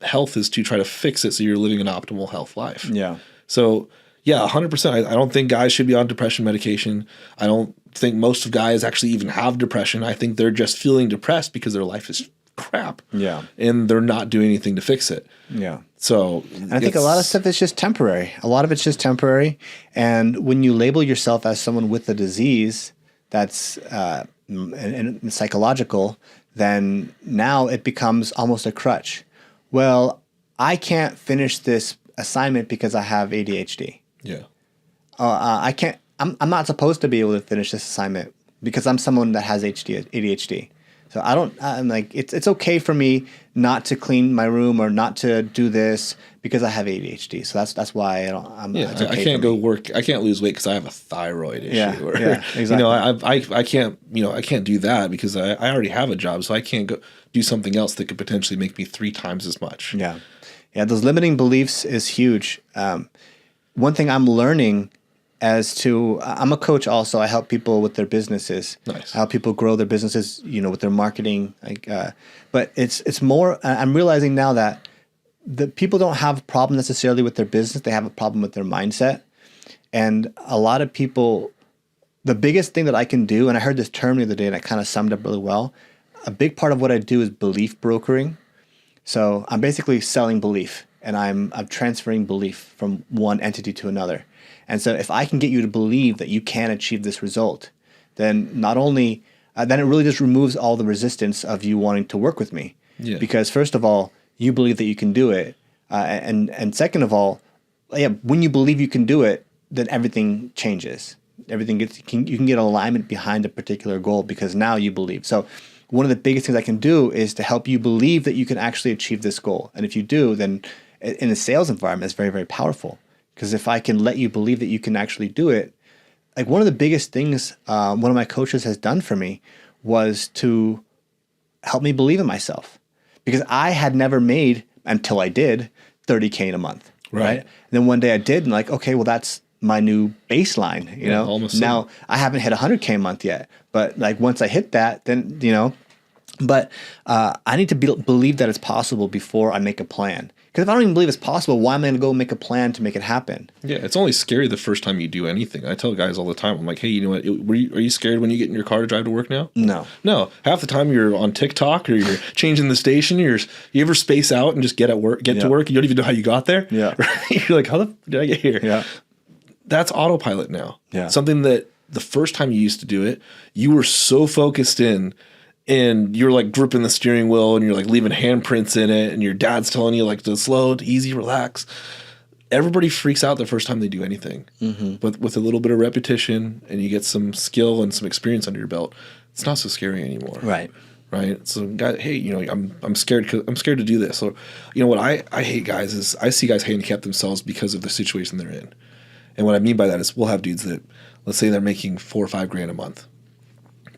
health is to try to fix it so you're living an optimal health life. Yeah. So, yeah, 100%. I don't think guys should be on depression medication. I don't think most of guys actually even have depression. I think they're just feeling depressed because their life is crap. Yeah. And they're not doing anything to fix it. Yeah. So and I think a lot of stuff is just temporary. A lot of it's just temporary. And when you label yourself as someone with a disease that's and psychological, then now it becomes almost a crutch. Well, I can't finish this assignment because I have ADHD. Yeah. I can't. I'm not supposed to be able to finish this assignment because I'm someone that has ADHD. So I'm like, it's okay for me not to clean my room or not to do this because I have ADHD. So that's why it's okay I can't go work. I can't lose weight because I have a thyroid issue. Yeah, exactly. I can't. I can't do that because I already have a job, so I can't go do something else that could potentially make me 3 times as much. Yeah. Those limiting beliefs is huge. One thing I'm learning I'm a coach also. I help people with their businesses. Nice. I help people grow their businesses, with their marketing. But it's more, I'm realizing now that the people don't have a problem necessarily with their business. They have a problem with their mindset. And a lot of people, the biggest thing that I can do, and I heard this term the other day and it kind of summed up really well. A big part of what I do is belief brokering. So I'm basically selling belief, and I'm transferring belief from one entity to another. And so if I can get you to believe that you can achieve this result, then not only, then it really just removes all the resistance of you wanting to work with me. Yeah. Because first of all, you believe that you can do it. And second of all, when you believe you can do it, then everything changes. Everything you can get alignment behind a particular goal because now you believe. So one of the biggest things I can do is to help you believe that you can actually achieve this goal. And if you do, then in a sales environment, it's very, very powerful. Because if I can let you believe that you can actually do it, like one of the biggest things one of my coaches has done for me was to help me believe in myself. Because I had never made, until I did, $30K in a month. Right. And then one day I did, and like, okay, well, that's my new baseline. You know, now I haven't hit 100K a month yet, but like once I hit that, then, you know, but I need to believe that it's possible before I make a plan. Because if I don't even believe it's possible, why am I going to go make a plan to make it happen? Yeah, it's only scary the first time you do anything. I tell guys all the time, I'm like, hey, you know what? Are you scared when you get in your car to drive to work now? No. Half the time you're on TikTok or you're changing the station. You ever space out and just get to work. You don't even know how you got there. Yeah. You're like, how the did I get here? Yeah. That's autopilot now. Yeah. Something that the first time you used to do it, you were so focused in. And you're like gripping the steering wheel and you're like leaving handprints in it and your dad's telling you like to slow, easy, relax. Everybody freaks out the first time they do anything. Mm-hmm. But with a little bit of repetition and you get some skill and some experience under your belt, it's not so scary anymore. Right. So, hey, you know, I'm scared to do this. Or, you know, what I hate, guys, is I see guys handicap themselves because of the situation they're in. And what I mean by that is we'll have dudes that, let's say they're making $4 or $5 grand a month.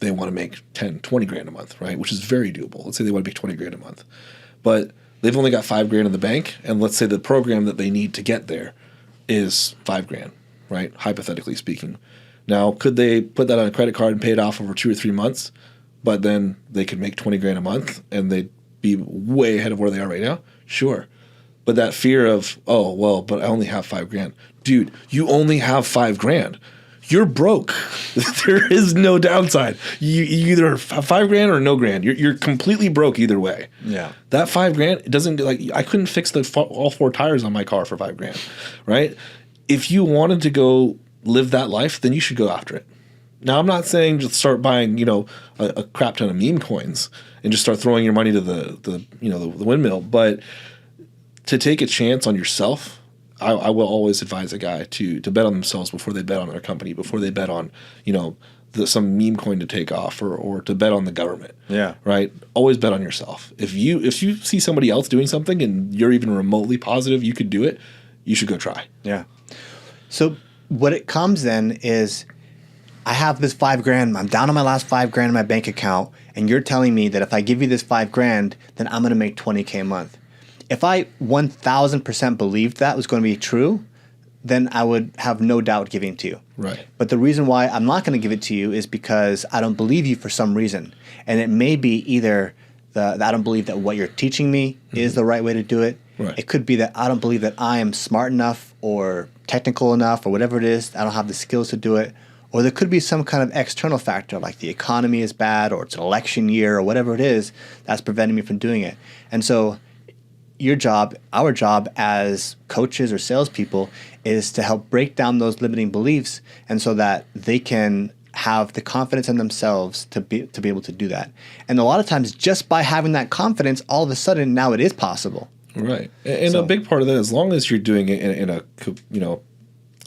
They want to make 10, 20 grand a month, right? Which is very doable. Let's say they want to make 20 grand a month. But they've only got 5 grand in the bank, and let's say the program that they need to get there is 5 grand, right? Hypothetically speaking. Now, could they put that on a credit card and pay it off over 2 or 3 months, but then they could make 20 grand a month and they'd be way ahead of where they are right now? Sure. But that fear of, oh, well, but I only have 5 grand. Dude, you only have 5 grand. You're broke. There is no downside. You either have 5 grand or no grand. You're completely broke either way. Yeah. That 5 grand, it doesn't, like, I couldn't fix all 4 tires on my car for 5 grand, right? If you wanted to go live that life, then you should go after it. Now, I'm not saying just start buying, you know, a crap ton of meme coins and just start throwing your money to the windmill, but to take a chance on yourself, I will always advise a guy to bet on themselves before they bet on their company, before they bet on, you know, some meme coin to take off or to bet on the government. Yeah. Right? Always bet on yourself. If you see somebody else doing something and you're even remotely positive you could do it, you should go try. Yeah. So what it comes then is I have this 5 grand. I'm down on my last 5 grand in my bank account, and you're telling me that if I give you this 5 grand, then I'm going to make 20K a month. If I 1,000% believed that was going to be true, then I would have no doubt giving it to you. Right. But the reason why I'm not going to give it to you is because I don't believe you for some reason. And it may be either that I don't believe that what you're teaching me is the right way to do it. Right. It could be that I don't believe that I am smart enough or technical enough or whatever it is. I don't have the skills to do it. Or there could be some kind of external factor like the economy is bad or it's an election year or whatever it is that's preventing me from doing it. And so your job, our job as coaches or salespeople is to help break down those limiting beliefs and so that they can have the confidence in themselves to be able to do that. And a lot of times just by having that confidence, all of a sudden now it is possible. Right. And a big part of that, as long as you're doing it in a, you know,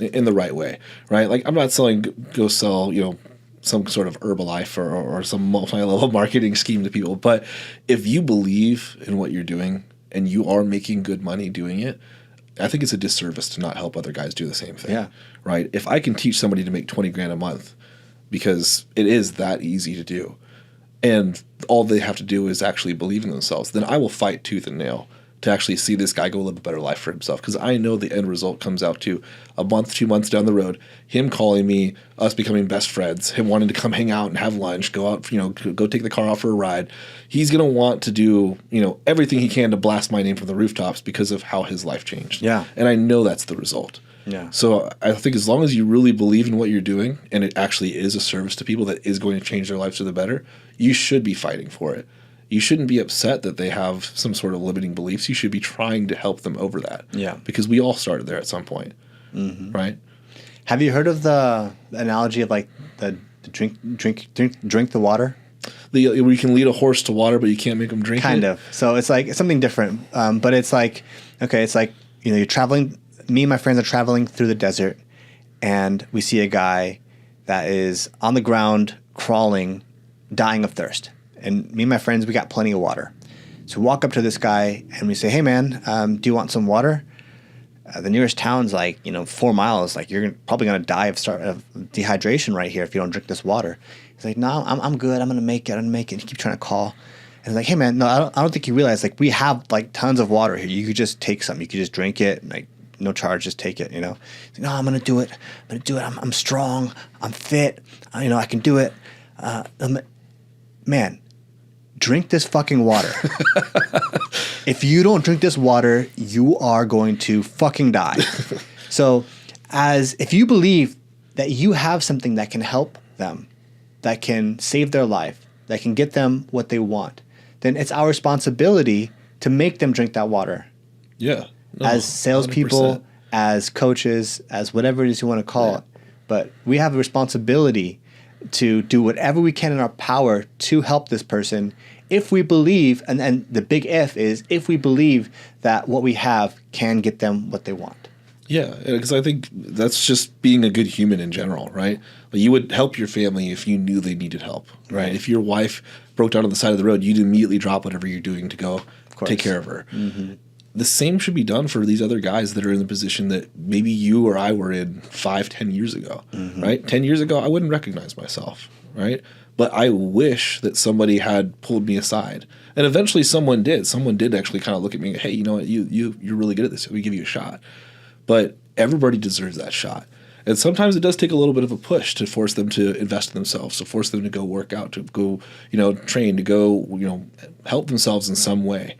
in the right way, right? Like I'm not selling, go sell, you know, some sort of Herbalife or some multi-level marketing scheme to people. But if you believe in what you're doing, and you are making good money doing it, I think it's a disservice to not help other guys do the same thing. Yeah. Right? If I can teach somebody to make 20 grand a month because it is that easy to do and all they have to do is actually believe in themselves, then I will fight tooth and nail to actually see this guy go live a better life for himself. Because I know the end result comes out to a month, 2 months down the road, him calling me, us becoming best friends, him wanting to come hang out and have lunch, go out, go take the car out for a ride. He's going to want to do, everything he can to blast my name from the rooftops because of how his life changed. Yeah. And I know that's the result. Yeah. So I think as long as you really believe in what you're doing and it actually is a service to people that is going to change their lives for the better, you should be fighting for it. You shouldn't be upset that they have some sort of limiting beliefs. You should be trying to help them over that. Yeah. Because we all started there at some point, right? Have you heard of the analogy of like the drink the water? Where you can lead a horse to water, but you can't make them drink Kind it? of. So it's like something different. But it's like, okay, it's like, you're traveling. Me and my friends are traveling through the desert, and we see a guy that is on the ground, crawling, dying of thirst. And me and my friends, we got plenty of water. So we walk up to this guy and we say, hey, man, do you want some water? The nearest town's like, 4 miles. Like, you're probably going to die of dehydration right here if you don't drink this water. He's like, no, I'm good. I'm going to make it. And he keeps trying to call. And he's like, hey, man, no, I don't think you realize, like, we have, like, tons of water here. You could just take some. You could just drink it. Like, no charge, just take it, He's like, no, I'm going to do it. I'm strong. I'm fit. I can do it. Man, drink this fucking water. If you don't drink this water, you are going to fucking die. So if you believe that you have something that can help them, that can save their life, that can get them what they want, then it's our responsibility to make them drink that water. Yeah. No, as salespeople, 100%. as coaches, as whatever it is you want to call it. But we have a responsibility to do whatever we can in our power to help this person if we believe, and the big if is if we believe that what we have can get them what they want. Yeah, because I think that's just being a good human in general, right? Like, you would help your family if you knew they needed help, right? If your wife broke down on the side of the road, you'd immediately drop whatever you're doing to go take care of her. Mm-hmm. The same should be done for these other guys that are in the position that maybe you or I were in 5-10 years ago, right? 10 years ago, I wouldn't recognize myself, right? But I wish that somebody had pulled me aside. And eventually someone did. Someone did actually kind of look at me and hey, you know what, you're really good at this. We give you a shot. But everybody deserves that shot. And sometimes it does take a little bit of a push to force them to invest in themselves, to force them to go work out, to go, train, to go, help themselves in some way.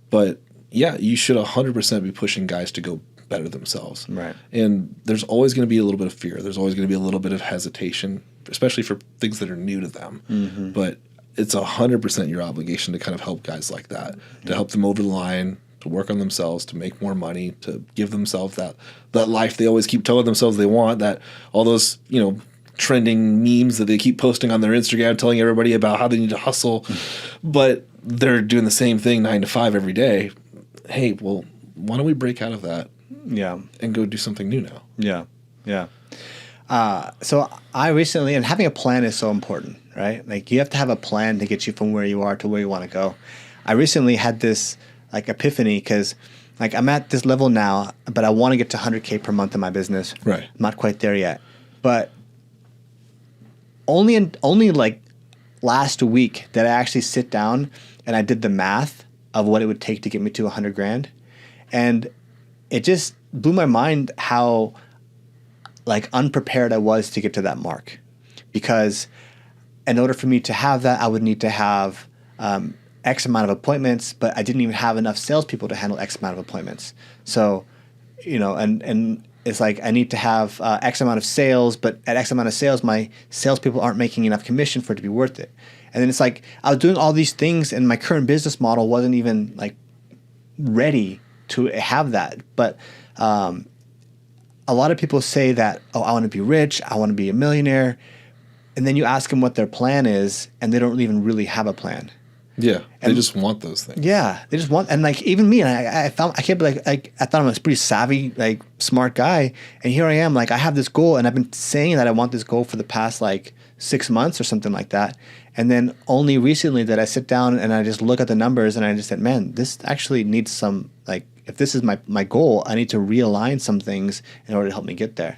But yeah, you should 100% be pushing guys to go better themselves. Right. And there's always going to be a little bit of fear. There's always going to be a little bit of hesitation, especially for things that are new to them. Mm-hmm. But it's 100% your obligation to kind of help guys like that, to help them over the line, to work on themselves, to make more money, to give themselves that life they always keep telling themselves they want, that all those, trending memes that they keep posting on their Instagram telling everybody about how they need to hustle, but they're doing the same thing 9 to 5 every day. Hey, well, why don't we break out of that and go do something new now? Yeah. So I recently, and having a plan is so important, right? Like, you have to have a plan to get you from where you are to where you want to go. I recently had this like epiphany because like I'm at this level now, but I want to get to 100K per month in my business. Right. I'm not quite there yet. But only like last week did I actually sit down and I did the math of what it would take to get me to 100 grand. And it just blew my mind how like unprepared I was to get to that mark. Because in order for me to have that, I would need to have X amount of appointments, but I didn't even have enough salespeople to handle X amount of appointments. So, and it's like I need to have X amount of sales, but at X amount of sales, my salespeople aren't making enough commission for it to be worth it. And then it's like I was doing all these things, and my current business model wasn't even like ready to have that. But a lot of people say that, oh, I want to be rich, I want to be a millionaire, and then you ask them what their plan is, and they don't even really have a plan. Yeah, they just want those things. Yeah, they just want, and like even me, and I can't be like I thought I was a pretty savvy, like smart guy, and here I am, like I have this goal, and I've been saying that I want this goal for the past like 6 months or something like that, and then only recently that I sit down and I just look at the numbers and I just said, man, this actually needs some like if this is my goal, I need to realign some things in order to help me get there.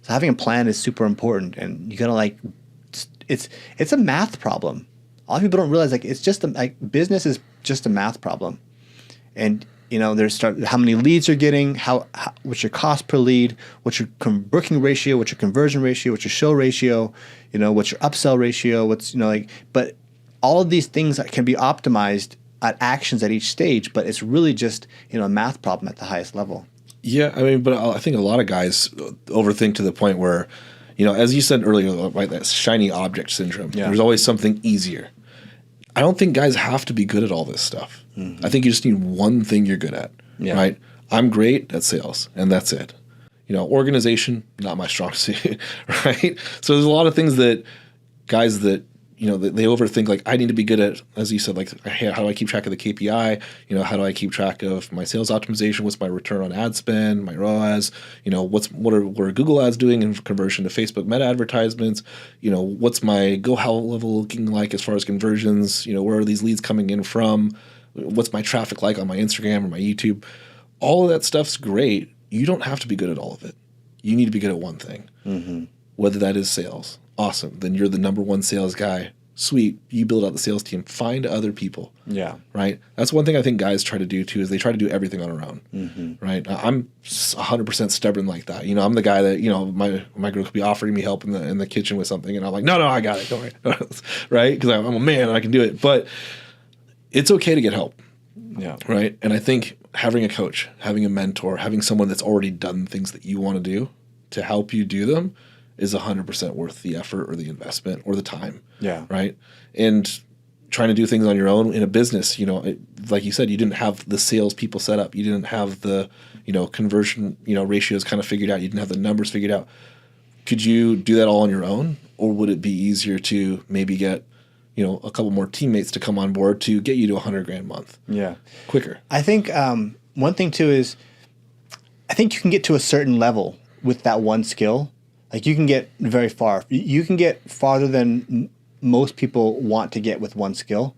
So having a plan is super important, and you gotta like, it's a math problem. A lot of people don't realize like it's just like business is just a math problem, and there's how many leads you're getting, what's your cost per lead, what's your booking ratio, what's your conversion ratio, what's your show ratio, what's your upsell ratio, but all of these things that can be optimized at actions at each stage, but it's really just, a math problem at the highest level. Yeah, I mean, but I think a lot of guys overthink to the point where, as you said earlier, right, that shiny object syndrome. Yeah. There's always something easier. I don't think guys have to be good at all this stuff. Mm-hmm. I think you just need one thing you're good at, right? I'm great at sales, and that's it. Organization, not my strong suit, right? So there's a lot of things that guys that, they overthink, like, I need to be good at, as you said, like, hey, how do I keep track of the KPI? How do I keep track of my sales optimization? What's my return on ad spend, my ROAS? What are Google ads doing in conversion to Facebook meta advertisements? What's my go-how level looking like as far as conversions? Where are these leads coming in from? What's my traffic like on my Instagram or my YouTube? All of that stuff's great. You don't have to be good at all of it. You need to be good at one thing, whether that is sales. Awesome. Then you're the number one sales guy. Sweet. You build out the sales team. Find other people. Yeah. Right? That's one thing I think guys try to do too, is they try to do everything on their own. Right? I'm 100% stubborn like that. I'm the guy that, my girl could be offering me help in the kitchen with something, and I'm like, no, I got it. Don't worry. Right? Because I'm a man and I can do it. But it's okay to get help. Yeah. Right? And I think having a coach, having a mentor, having someone that's already done things that you want to do to help you do them is 100% worth the effort or the investment or the time. Yeah. Right. And trying to do things on your own in a business, like you said, you didn't have the sales people set up. You didn't have the, conversion, ratios kind of figured out. You didn't have the numbers figured out. Could you do that all on your own? Or would it be easier to maybe get, a couple more teammates to come on board to get you to $100,000 a month? Yeah. Quicker. I think one thing too is I think you can get to a certain level with that one skill. Like, you can get very far. You can get farther than most people want to get with one skill.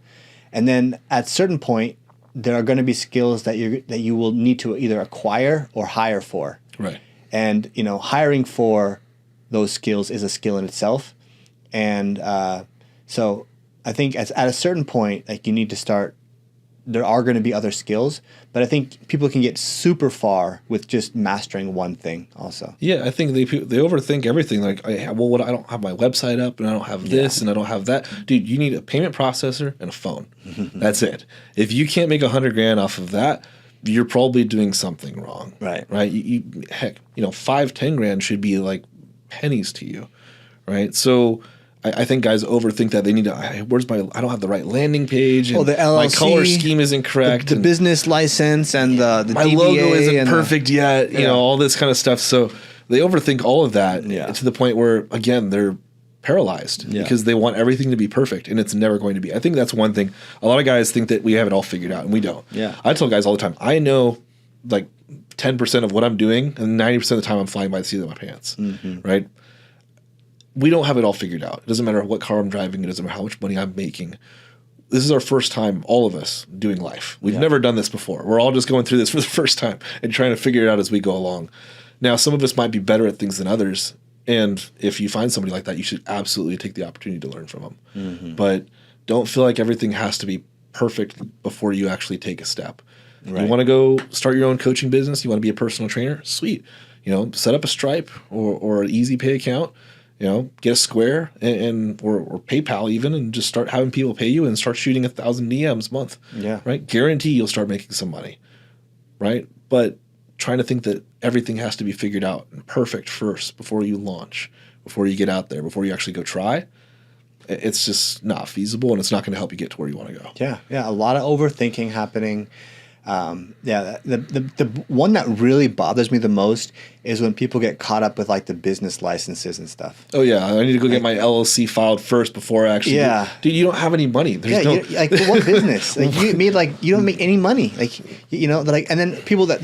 And then at a certain point, there are going to be skills that you will need to either acquire or hire for. Right. And, hiring for those skills is a skill in itself. And so I think at a certain point, like, you need to start. There are going to be other skills, but I think people can get super far with just mastering one thing also. Yeah, I think they overthink everything. Like, I don't have my website up, and I don't have this, and I don't have that. Dude, you need a payment processor and a phone. That's it. If you can't make $100,000 off of that, you're probably doing something wrong. Right. Right. Heck, $5-10 should be like pennies to you. Right. So I think guys overthink that. They need to, I don't have the right landing page, and the LLC, my color scheme isn't correct. The business license and the my DBA logo isn't perfect yet, all this kind of stuff. So they overthink all of that to the point where, again, they're paralyzed because they want everything to be perfect, and it's never going to be. I think that's one thing. A lot of guys think that we have it all figured out, and we don't. Yeah. I tell guys all the time, I know like 10% of what I'm doing, and 90% of the time I'm flying by the seat of my pants, right? We don't have it all figured out. It doesn't matter what car I'm driving. It doesn't matter how much money I'm making. This is our first time, all of us, doing life. We've never done this before. We're all just going through this for the first time and trying to figure it out as we go along. Now, some of us might be better at things than others. And if you find somebody like that, you should absolutely take the opportunity to learn from them. But don't feel like everything has to be perfect before you actually take a step. Right. You want to go start your own coaching business? You want to be a personal trainer? Sweet. Set up a Stripe or an Easy Pay account. Get a Square or PayPal even, and just start having people pay you and start shooting 1,000 DMs a month. Yeah. Right. Guarantee you'll start making some money. Right. But trying to think that everything has to be figured out and perfect first before you launch, before you get out there, before you actually go try, it's just not feasible, and it's not going to help you get to where you want to go. Yeah. Yeah. A lot of overthinking happening. The one that really bothers me the most is when people get caught up with like the business licenses and stuff. Oh yeah, I need to go get my LLC filed first before I actually. Yeah, dude, you don't have any money. There's what business? You don't make any money. And then people they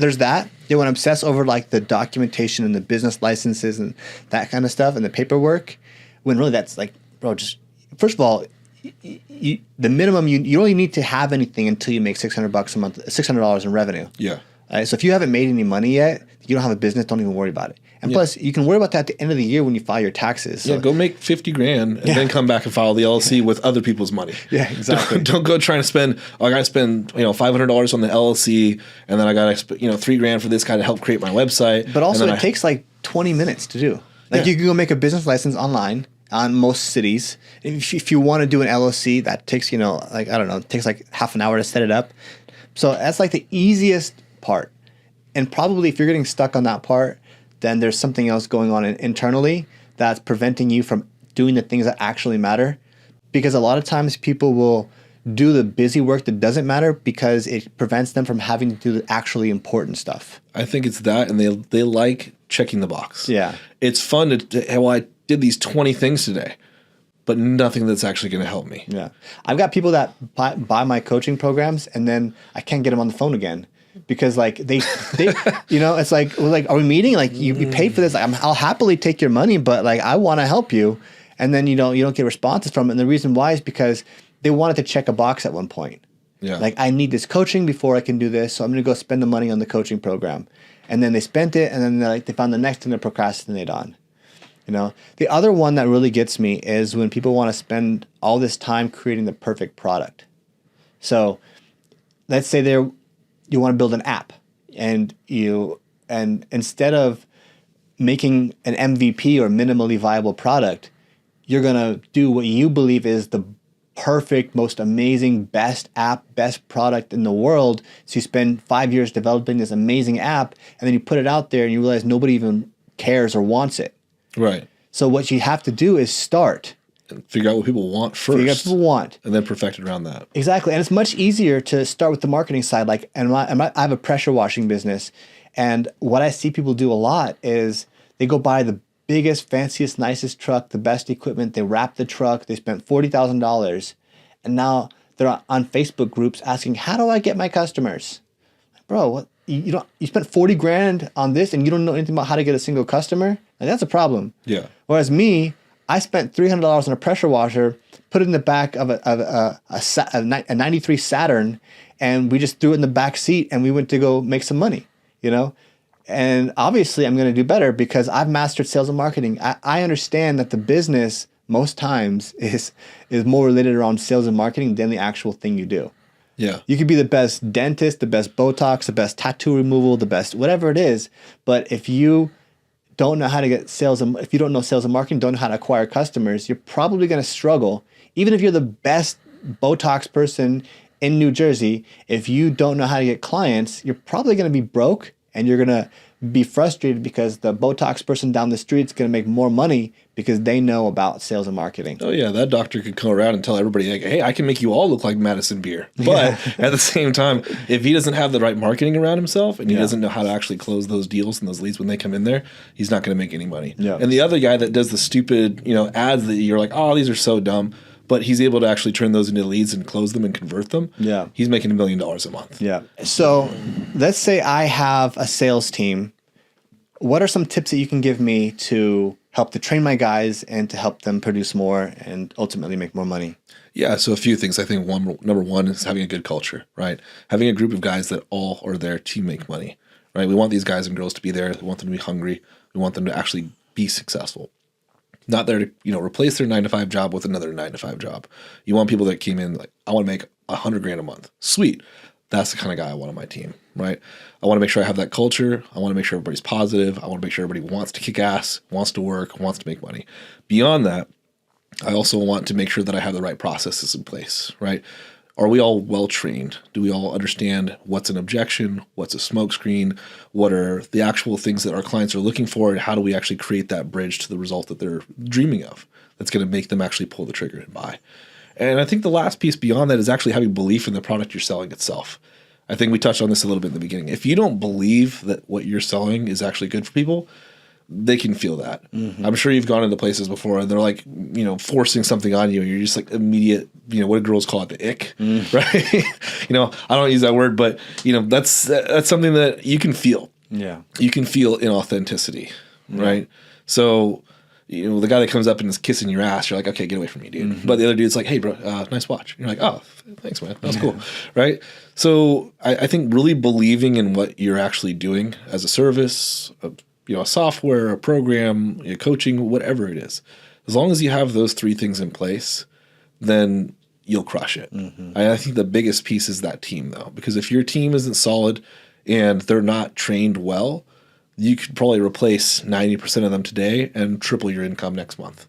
want to obsess over like the documentation and the business licenses and that kind of stuff and the paperwork, when really that's like, bro, just first of all. The minimum you only need to have anything until you make $600 a month, $600 in revenue. Yeah. So if you haven't made any money yet, you don't have a business. Don't even worry about it. And plus, you can worry about that at the end of the year when you file your taxes. So. Yeah, go make 50 grand and then come back and file the LLC with other people's money. Yeah, exactly. Don't go trying to spend, I got to spend, $500 on the LLC, and then I got to, $3,000 for this guy to help create my website. But also, it takes like 20 minutes to do. Like you can go make a business license online on most cities. If you want to do an LLC, that takes, it takes like half an hour to set it up. So that's like the easiest part. And probably if you're getting stuck on that part, then there's something else going on internally that's preventing you from doing the things that actually matter. Because a lot of times people will do the busy work that doesn't matter because it prevents them from having to do the actually important stuff. I think it's that, and they like checking the box. Yeah. It's fun to, I did these 20 things today, but nothing that's actually going to help me. Yeah. I've got people that buy my coaching programs, and then I can't get them on the phone again. Because like they it's like, are we meeting? Like you paid for this. Like, I'll happily take your money, but like I want to help you, and then you don't get responses from it. And the reason why is because they wanted to check a box at one point. Yeah. Like I need this coaching before I can do this, so I'm going to go spend the money on the coaching program, and then they spent it, and then they found the next thing to procrastinate on. The other one that really gets me is when people want to spend all this time creating the perfect product. So let's say you want to build an app, and instead of making an MVP or minimally viable product, you're going to do what you believe is the perfect, most amazing, best app, best product in the world. So you spend 5 years developing this amazing app, and then you put it out there and you realize nobody even cares or wants it. Right. So what you have to do is start. And figure out what people want first. Figure out what people want. And then perfect it around that. Exactly. And it's much easier to start with the marketing side. Like, I have a pressure washing business. And what I see people do a lot is they go buy the biggest, fanciest, nicest truck, the best equipment. They wrap the truck. They spent $40,000. And now they're on Facebook groups asking, how do I get my customers? Bro, what? You spent 40 grand on this and you don't know anything about how to get a single customer? Like, that's a problem. Yeah. Whereas me, I spent $300 on a pressure washer, put it in the back of a 93 Saturn, and we just threw it in the back seat and we went to go make some money, And obviously I'm going to do better because I've mastered sales and marketing. I understand that the business most times is more related around sales and marketing than the actual thing you do. Yeah. You could be the best dentist, the best Botox, the best tattoo removal, the best whatever it is. But if you don't know how to get sales, and if you don't know sales and marketing, don't know how to acquire customers, you're probably going to struggle. Even if you're the best Botox person in New Jersey, if you don't know how to get clients, you're probably going to be broke, and you're going to be frustrated because the Botox person down the street is going to make more money because they know about sales and marketing. Oh yeah, that doctor could come around and tell everybody, like, hey, I can make you all look like Madison Beer. But at the same time, if he doesn't have the right marketing around himself and he doesn't know how to actually close those deals and those leads when they come in there, he's not going to make any money. Yeah. And the other guy that does the stupid, ads that you're like, oh, these are so dumb, but he's able to actually turn those into leads and close them and convert them. Yeah. He's making $1 million a month. Yeah. So let's say I have a sales team. What are some tips that you can give me to help to train my guys and to help them produce more and ultimately make more money? Yeah, so a few things. I think number one is having a good culture, right? Having a group of guys that all are there to make money, right? We want these guys and girls to be there. We want them to be hungry. We want them to actually be successful. Not there to, replace their 9-to-5 job with another 9-to-5 job. You want people that came in like, I want to make $100,000 a month. Sweet. That's the kind of guy I want on my team, right? I want to make sure I have that culture. I want to make sure everybody's positive. I want to make sure everybody wants to kick ass, wants to work, wants to make money. Beyond that, I also want to make sure that I have the right processes in place, right? Are we all well trained? Do we all understand what's an objection? What's a smokescreen? What are the actual things that our clients are looking for? And how do we actually create that bridge to the result that they're dreaming of that's going to make them actually pull the trigger and buy? And I think the last piece beyond that is actually having belief in the product you're selling itself. I think we touched on this a little bit in the beginning. If you don't believe that what you're selling is actually good for people, they can feel that. Mm-hmm. I'm sure you've gone into places before and they're like, forcing something on you and you're just like immediate, what do girls call it, the ick, right? I don't use that word, but that's something that you can feel. Yeah. You can feel inauthenticity, right? So, the guy that comes up and is kissing your ass, you're like, okay, get away from me, dude. Mm-hmm. But the other dude's like, hey, bro, nice watch. You're like, oh, thanks, man. That's cool, right? So I think really believing in what you're actually doing as a service, a a software, a program, coaching, whatever it is. As long as you have those three things in place, then you'll crush it. I think the biggest piece is that team, though, because if your team isn't solid and they're not trained well, you could probably replace 90% of them today and triple your income next month.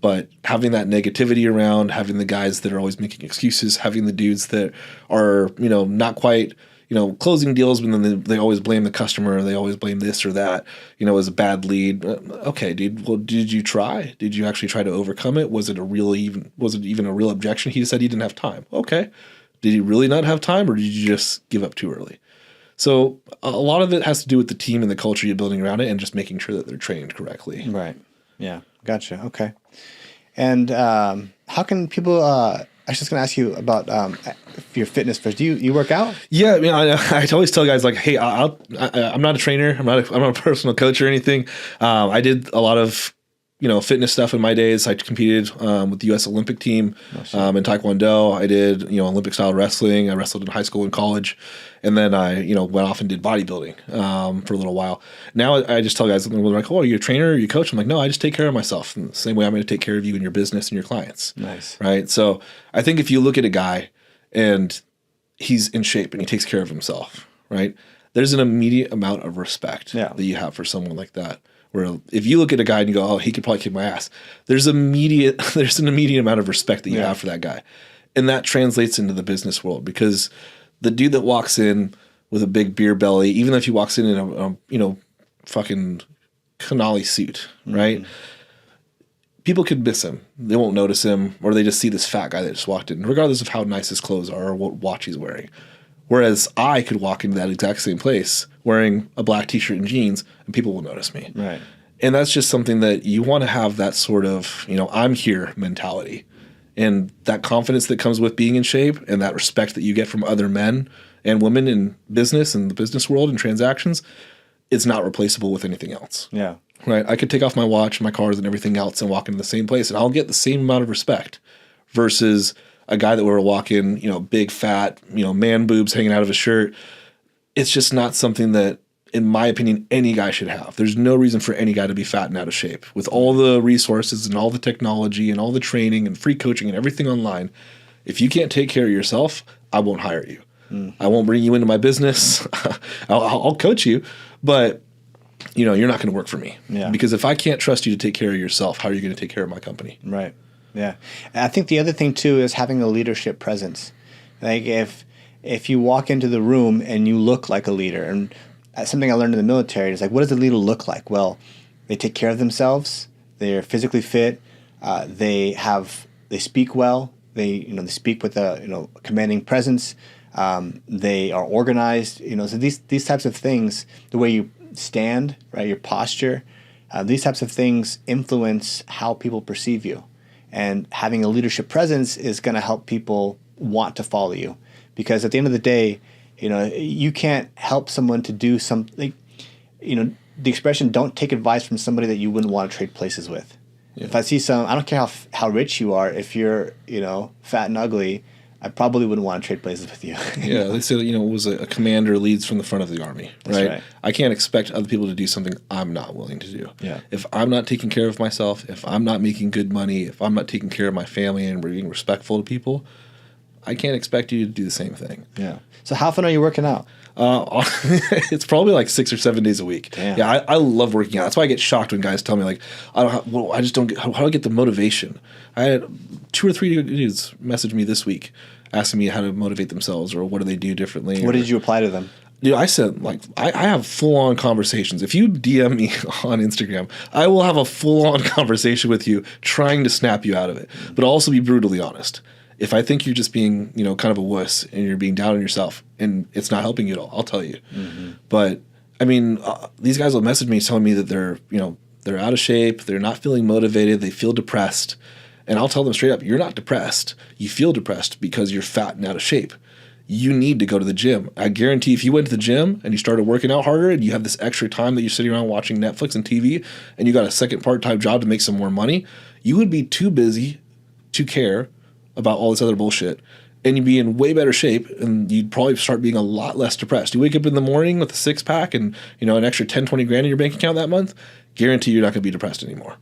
But having that negativity around, having the guys that are always making excuses, having the dudes that are, not quite, closing deals, but then they always blame the customer, or they always blame this or that, as a bad lead. Okay, dude. Well, did you try? Did you actually try to overcome it? Was it even a real objection? He said he didn't have time. Okay. Did he really not have time, or did you just give up too early? So a lot of it has to do with the team and the culture you're building around it, and just making sure that they're trained correctly. Right. Yeah. Gotcha. Okay. And how can people? I was just going to ask you about your fitness first. Do you work out? Yeah, I always tell guys like, hey, I'm not a trainer. I'm not a personal coach or anything. I did a lot of fitness stuff in my days. I competed with the U.S. Olympic team in Taekwondo. I did Olympic style wrestling. I wrestled in high school and college, and then I went off and did bodybuilding for a little while. Now I just tell guys, they're like, "Oh, are you a trainer? Are you a coach?" I'm like, "No, I just take care of myself. In the same way I'm going to take care of you and your business and your clients." Nice, right? So I think if you look at a guy and he's in shape and he takes care of himself, right? There's an immediate amount of respect that you have for someone like that. Where if you look at a guy and you go, "Oh, he could probably kick my ass," there's an immediate amount of respect that you have for that guy, and that translates into the business world, because the dude that walks in with a big beer belly, even if he walks in a fucking canali suit, right? People could miss him; they won't notice him, or they just see this fat guy that just walked in, regardless of how nice his clothes are or what watch he's wearing. Whereas I could walk into that exact same place wearing a black t-shirt and jeans, and people will notice me. Right. And that's just something that you want to have, that sort of, I'm here mentality. And that confidence that comes with being in shape, and that respect that you get from other men and women in business and the business world and transactions, it's not replaceable with anything else. Yeah. Right. I could take off my watch, my cars, and everything else and walk into the same place, and I'll get the same amount of respect versus a guy that were walking, big fat, man boobs hanging out of his shirt. It's just not something that, in my opinion, any guy should have. There's no reason for any guy to be fat and out of shape. With all the resources and all the technology and all the training and free coaching and everything online, if you can't take care of yourself, I won't hire you. I won't bring you into my business. I'll coach you, but you're not going to work for me. Yeah. Because if I can't trust you to take care of yourself, how are you going to take care of my company? Right. Yeah. And I think the other thing too is having a leadership presence. Like if you walk into the room and you look like a leader, and something I learned in the military is like, what does a leader look like? Well, they take care of themselves. They're physically fit. They speak well. They speak with a commanding presence. They are organized. So these types of things, the way you stand, right, your posture, these types of things influence how people perceive you. And having a leadership presence is going to help people want to follow you, because at the end of the day, you can't help someone to do something. The expression "don't take advice from somebody that you wouldn't want to trade places with." Yeah. If I see I don't care how rich you are. If you're fat and ugly, I probably wouldn't want to trade places with you. Yeah, they say that, was a commander leads from the front of the army, right? That's right? I can't expect other people to do something I'm not willing to do. Yeah. If I'm not taking care of myself, if I'm not making good money, if I'm not taking care of my family and being respectful to people, I can't expect you to do the same thing. Yeah. So how often are you working out? It's probably like 6 or 7 days a week. Damn. Yeah, I love working out. That's why I get shocked when guys tell me like, I just don't get, how do I get the motivation? I had 2 or 3 dudes message me this week asking me how to motivate themselves, or what do they do differently. What did you apply to them? Dude, I said, I have full-on conversations. If you DM me on Instagram, I will have a full-on conversation with you trying to snap you out of it, but I'll also be brutally honest. If I think you're just being, kind of a wuss and you're being down on yourself and it's not helping you at all, I'll tell you. But, I mean, these guys will message me telling me that they're out of shape, they're not feeling motivated, they feel depressed. And I'll tell them straight up, you're not depressed. You feel depressed because you're fat and out of shape. You need to go to the gym. I guarantee if you went to the gym and you started working out harder and you have this extra time that you're sitting around watching Netflix and TV and you got a second part-time job to make some more money, you would be too busy to care about all this other bullshit. and you'd be in way better shape, and you'd probably start being a lot less depressed. You wake up in the morning with a six-pack and, you know, an extra 10, 20 grand in your bank account that month, guarantee you're not going to be depressed anymore.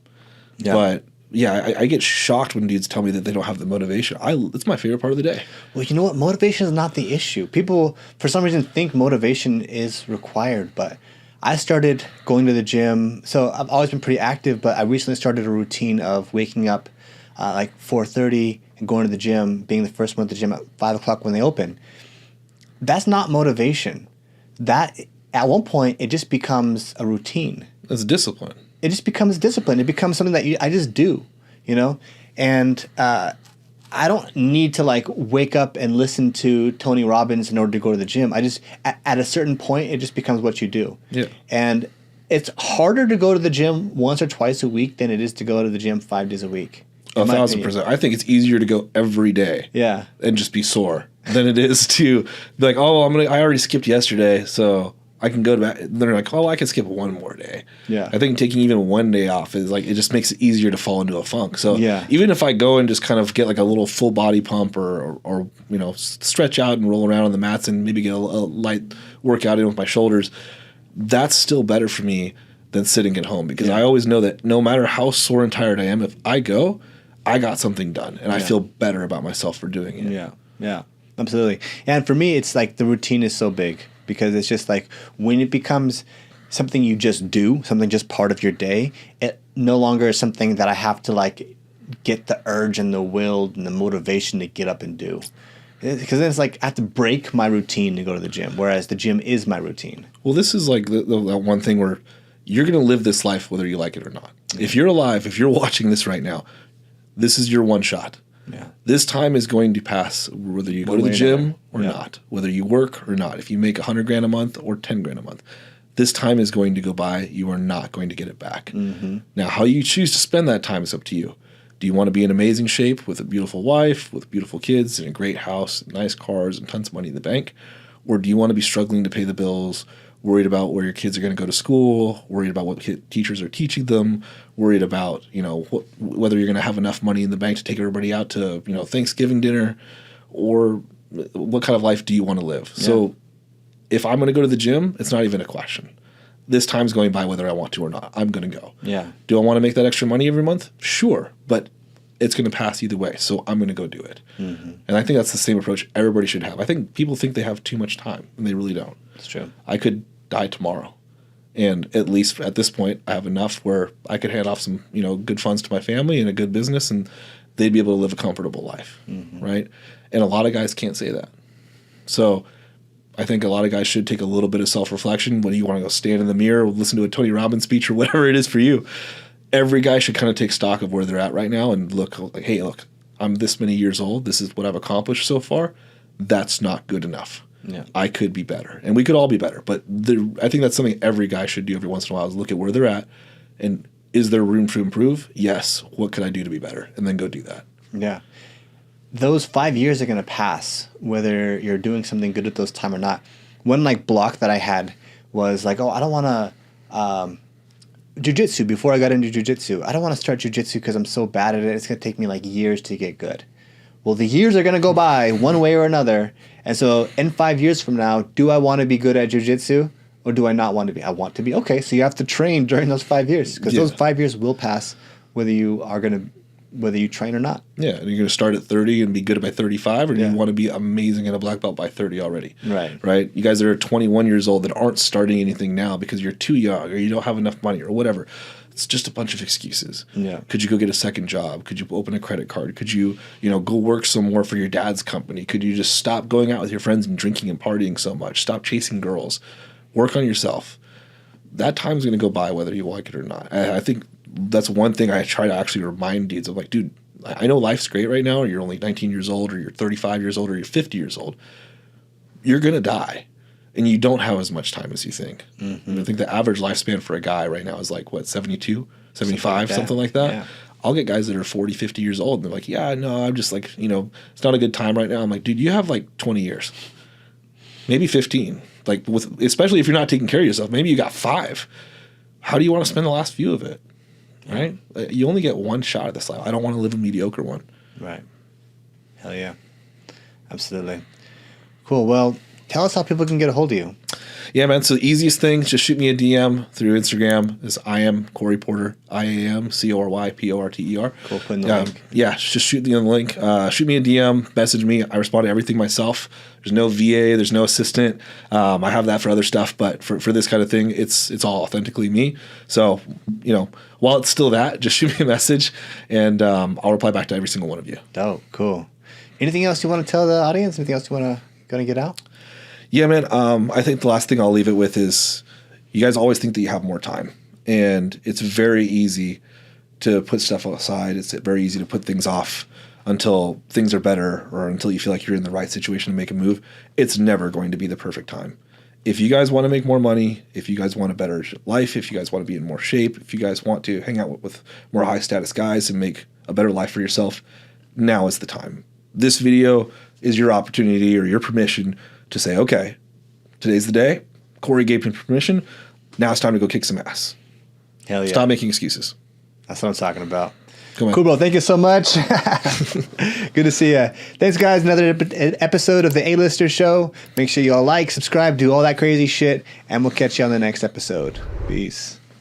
Yeah. But yeah, I get shocked when dudes tell me that they don't have the motivation. It's my favorite part of the day. Well, you know what? Motivation is not the issue. People, for some reason, think motivation is required, but I started going to the gym. So I've always been pretty active, but I recently started a routine of waking up like 4:30 and going to the gym, being the first one at the gym at 5 o'clock when they open. That's not motivation. That, at one point, it just becomes a routine. That's discipline. It just becomes discipline. It becomes something that I just do, you know? And I don't need to like wake up and listen to Tony Robbins in order to go to the gym. I just, at a certain point, it just becomes what you do. Yeah. And it's harder to go to the gym once or twice a week than it is to go to the gym 5 days a week. 1,000%. I think it's easier to go every day. Yeah. And just be sore than it is to be like, oh, I already skipped yesterday, so I can go to back. Then they're like, oh, I can skip one more day. Yeah. I think taking even one day off is like, it just makes it easier to fall into a funk. So yeah. Even if I go and just kind of get like a little full body pump or you know, stretch out and roll around on the mats and maybe get a light workout in with my shoulders, that's still better for me than sitting at home, because I always know that no matter how sore and tired I am, if I go, I got something done and I feel better about myself for doing it. Yeah. Yeah. Absolutely. And for me, it's like the routine is so big, because it's just like when it becomes something you just do, something just part of your day, it no longer is something that I have to like get the urge and the will and the motivation to get up and do. Because then it's like I have to break my routine to go to the gym, whereas the gym is my routine. Well, this is like the one thing where you're going to live this life whether you like it or not. If you're alive, if you're watching this right now, this is your one shot. Yeah. This time is going to pass whether you go to the gym or not, whether you work or not. If you make 100 grand a month or 10 grand a month, this time is going to go by. You are not going to get it back. Mm-hmm. Now, how you choose to spend that time is up to you. Do you want to be in amazing shape with a beautiful wife, with beautiful kids, and a great house, nice cars, and tons of money in the bank? Or do you want to be struggling to pay the bills, worried about where your kids are going to go to school, worried about what teachers are teaching them, worried about, you know, whether you're going to have enough money in the bank to take everybody out to, you know, Thanksgiving dinner, or what kind of life do you want to live? Yeah. So if I'm going to go to the gym, it's not even a question. This time's going by whether I want to or not. I'm going to go. Yeah. Do I want to make that extra money every month? Sure. But it's going to pass either way, so I'm going to go do it. Mm-hmm. And I think that's the same approach everybody should have. I think people think they have too much time, and they really don't. It's true. I could die tomorrow, and at least at this point, I have enough where I could hand off some, you know, good funds to my family and a good business, and they'd be able to live a comfortable life, right? And a lot of guys can't say that. So I think a lot of guys should take a little bit of self-reflection. When you want to go stand in the mirror, listen to a Tony Robbins speech or whatever it is for you, every guy should kind of take stock of where they're at right now and look like, hey, look, I'm this many years old. This is what I've accomplished so far. That's not good enough. Yeah. I could be better, and we could all be better. But I think that's something every guy should do every once in a while, is look at where they're at, and is there room to improve? Yes. What could I do to be better? And then go do that. Yeah. Those 5 years are going to pass, whether you're doing something good at those time or not. One like block that I had was like, oh, I don't want to jiu-jitsu. Before I got into jiu-jitsu, I don't want to start jiu-jitsu because I'm so bad at it. It's going to take me like years to get good. Well, the years are going to go by one way or another. And so in 5 years from now, do I want to be good at jiu-jitsu or do I not want to be? I want to be. Okay, so you have to train during those 5 years, because those 5 years will pass whether you train or not. Yeah, and you're going to start at 30 and be good by 35, or do you want to be amazing at a black belt by 30 already? Right? You guys that are 21 years old that aren't starting anything now because you're too young or you don't have enough money or whatever. It's just a bunch of excuses. Yeah. Could you go get a second job? Could you open a credit card? Could you, go work some more for your dad's company? Could you just stop going out with your friends and drinking and partying so much? Stop chasing girls. Work on yourself. That time's going to go by whether you like it or not. I think that's one thing I try to actually remind dudes of, like, dude, I know life's great right now, or you're only 19 years old, or you're 35 years old, or you're 50 years old. You're going to die. And you don't have as much time as you think. Mm-hmm. I think the average lifespan for a guy right now is like, 72, 75, something like that. Yeah. I'll get guys that are 40, 50 years old, and they're like, yeah, no, I'm just like, it's not a good time right now. I'm like, dude, you have like 20 years, maybe 15. Like, especially if you're not taking care of yourself, maybe you got 5. How do you want to spend the last few of it? Right? You only get one shot at this life. I don't want to live a mediocre one. Right. Hell yeah. Absolutely. Cool. Well, tell us how people can get a hold of you. Yeah, man. So the easiest thing, just shoot me a DM through Instagram. Is I am Corey Porter. IAM CORYPORTER. Cool. Put in the link. Yeah, just shoot me a link. Shoot me a DM. Message me. I respond to everything myself. There's no VA. There's no assistant. I have that for other stuff, but for this kind of thing, it's all authentically me. So while it's still that, just shoot me a message, and I'll reply back to every single one of you. Dope. Cool. Anything else you want to tell the audience? Anything else you want to get out? Yeah, man. I think the last thing I'll leave it with is you guys always think that you have more time. And it's very easy to put stuff aside. It's very easy to put things off until things are better or until you feel like you're in the right situation to make a move. It's never going to be the perfect time. If you guys want to make more money, if you guys want a better life, if you guys want to be in more shape, if you guys want to hang out with more high status guys and make a better life for yourself, now is the time. This video is your opportunity or your permission to say, okay, today's the day. Corey gave me permission. Now it's time to go kick some ass. Hell yeah. Stop making excuses. That's what I'm talking about. Come Cool, bro. Thank you so much. Good to see you. Thanks, guys. Another episode of the A-Lister Show. Make sure you all like, subscribe, do all that crazy shit, and we'll catch you on the next episode. Peace.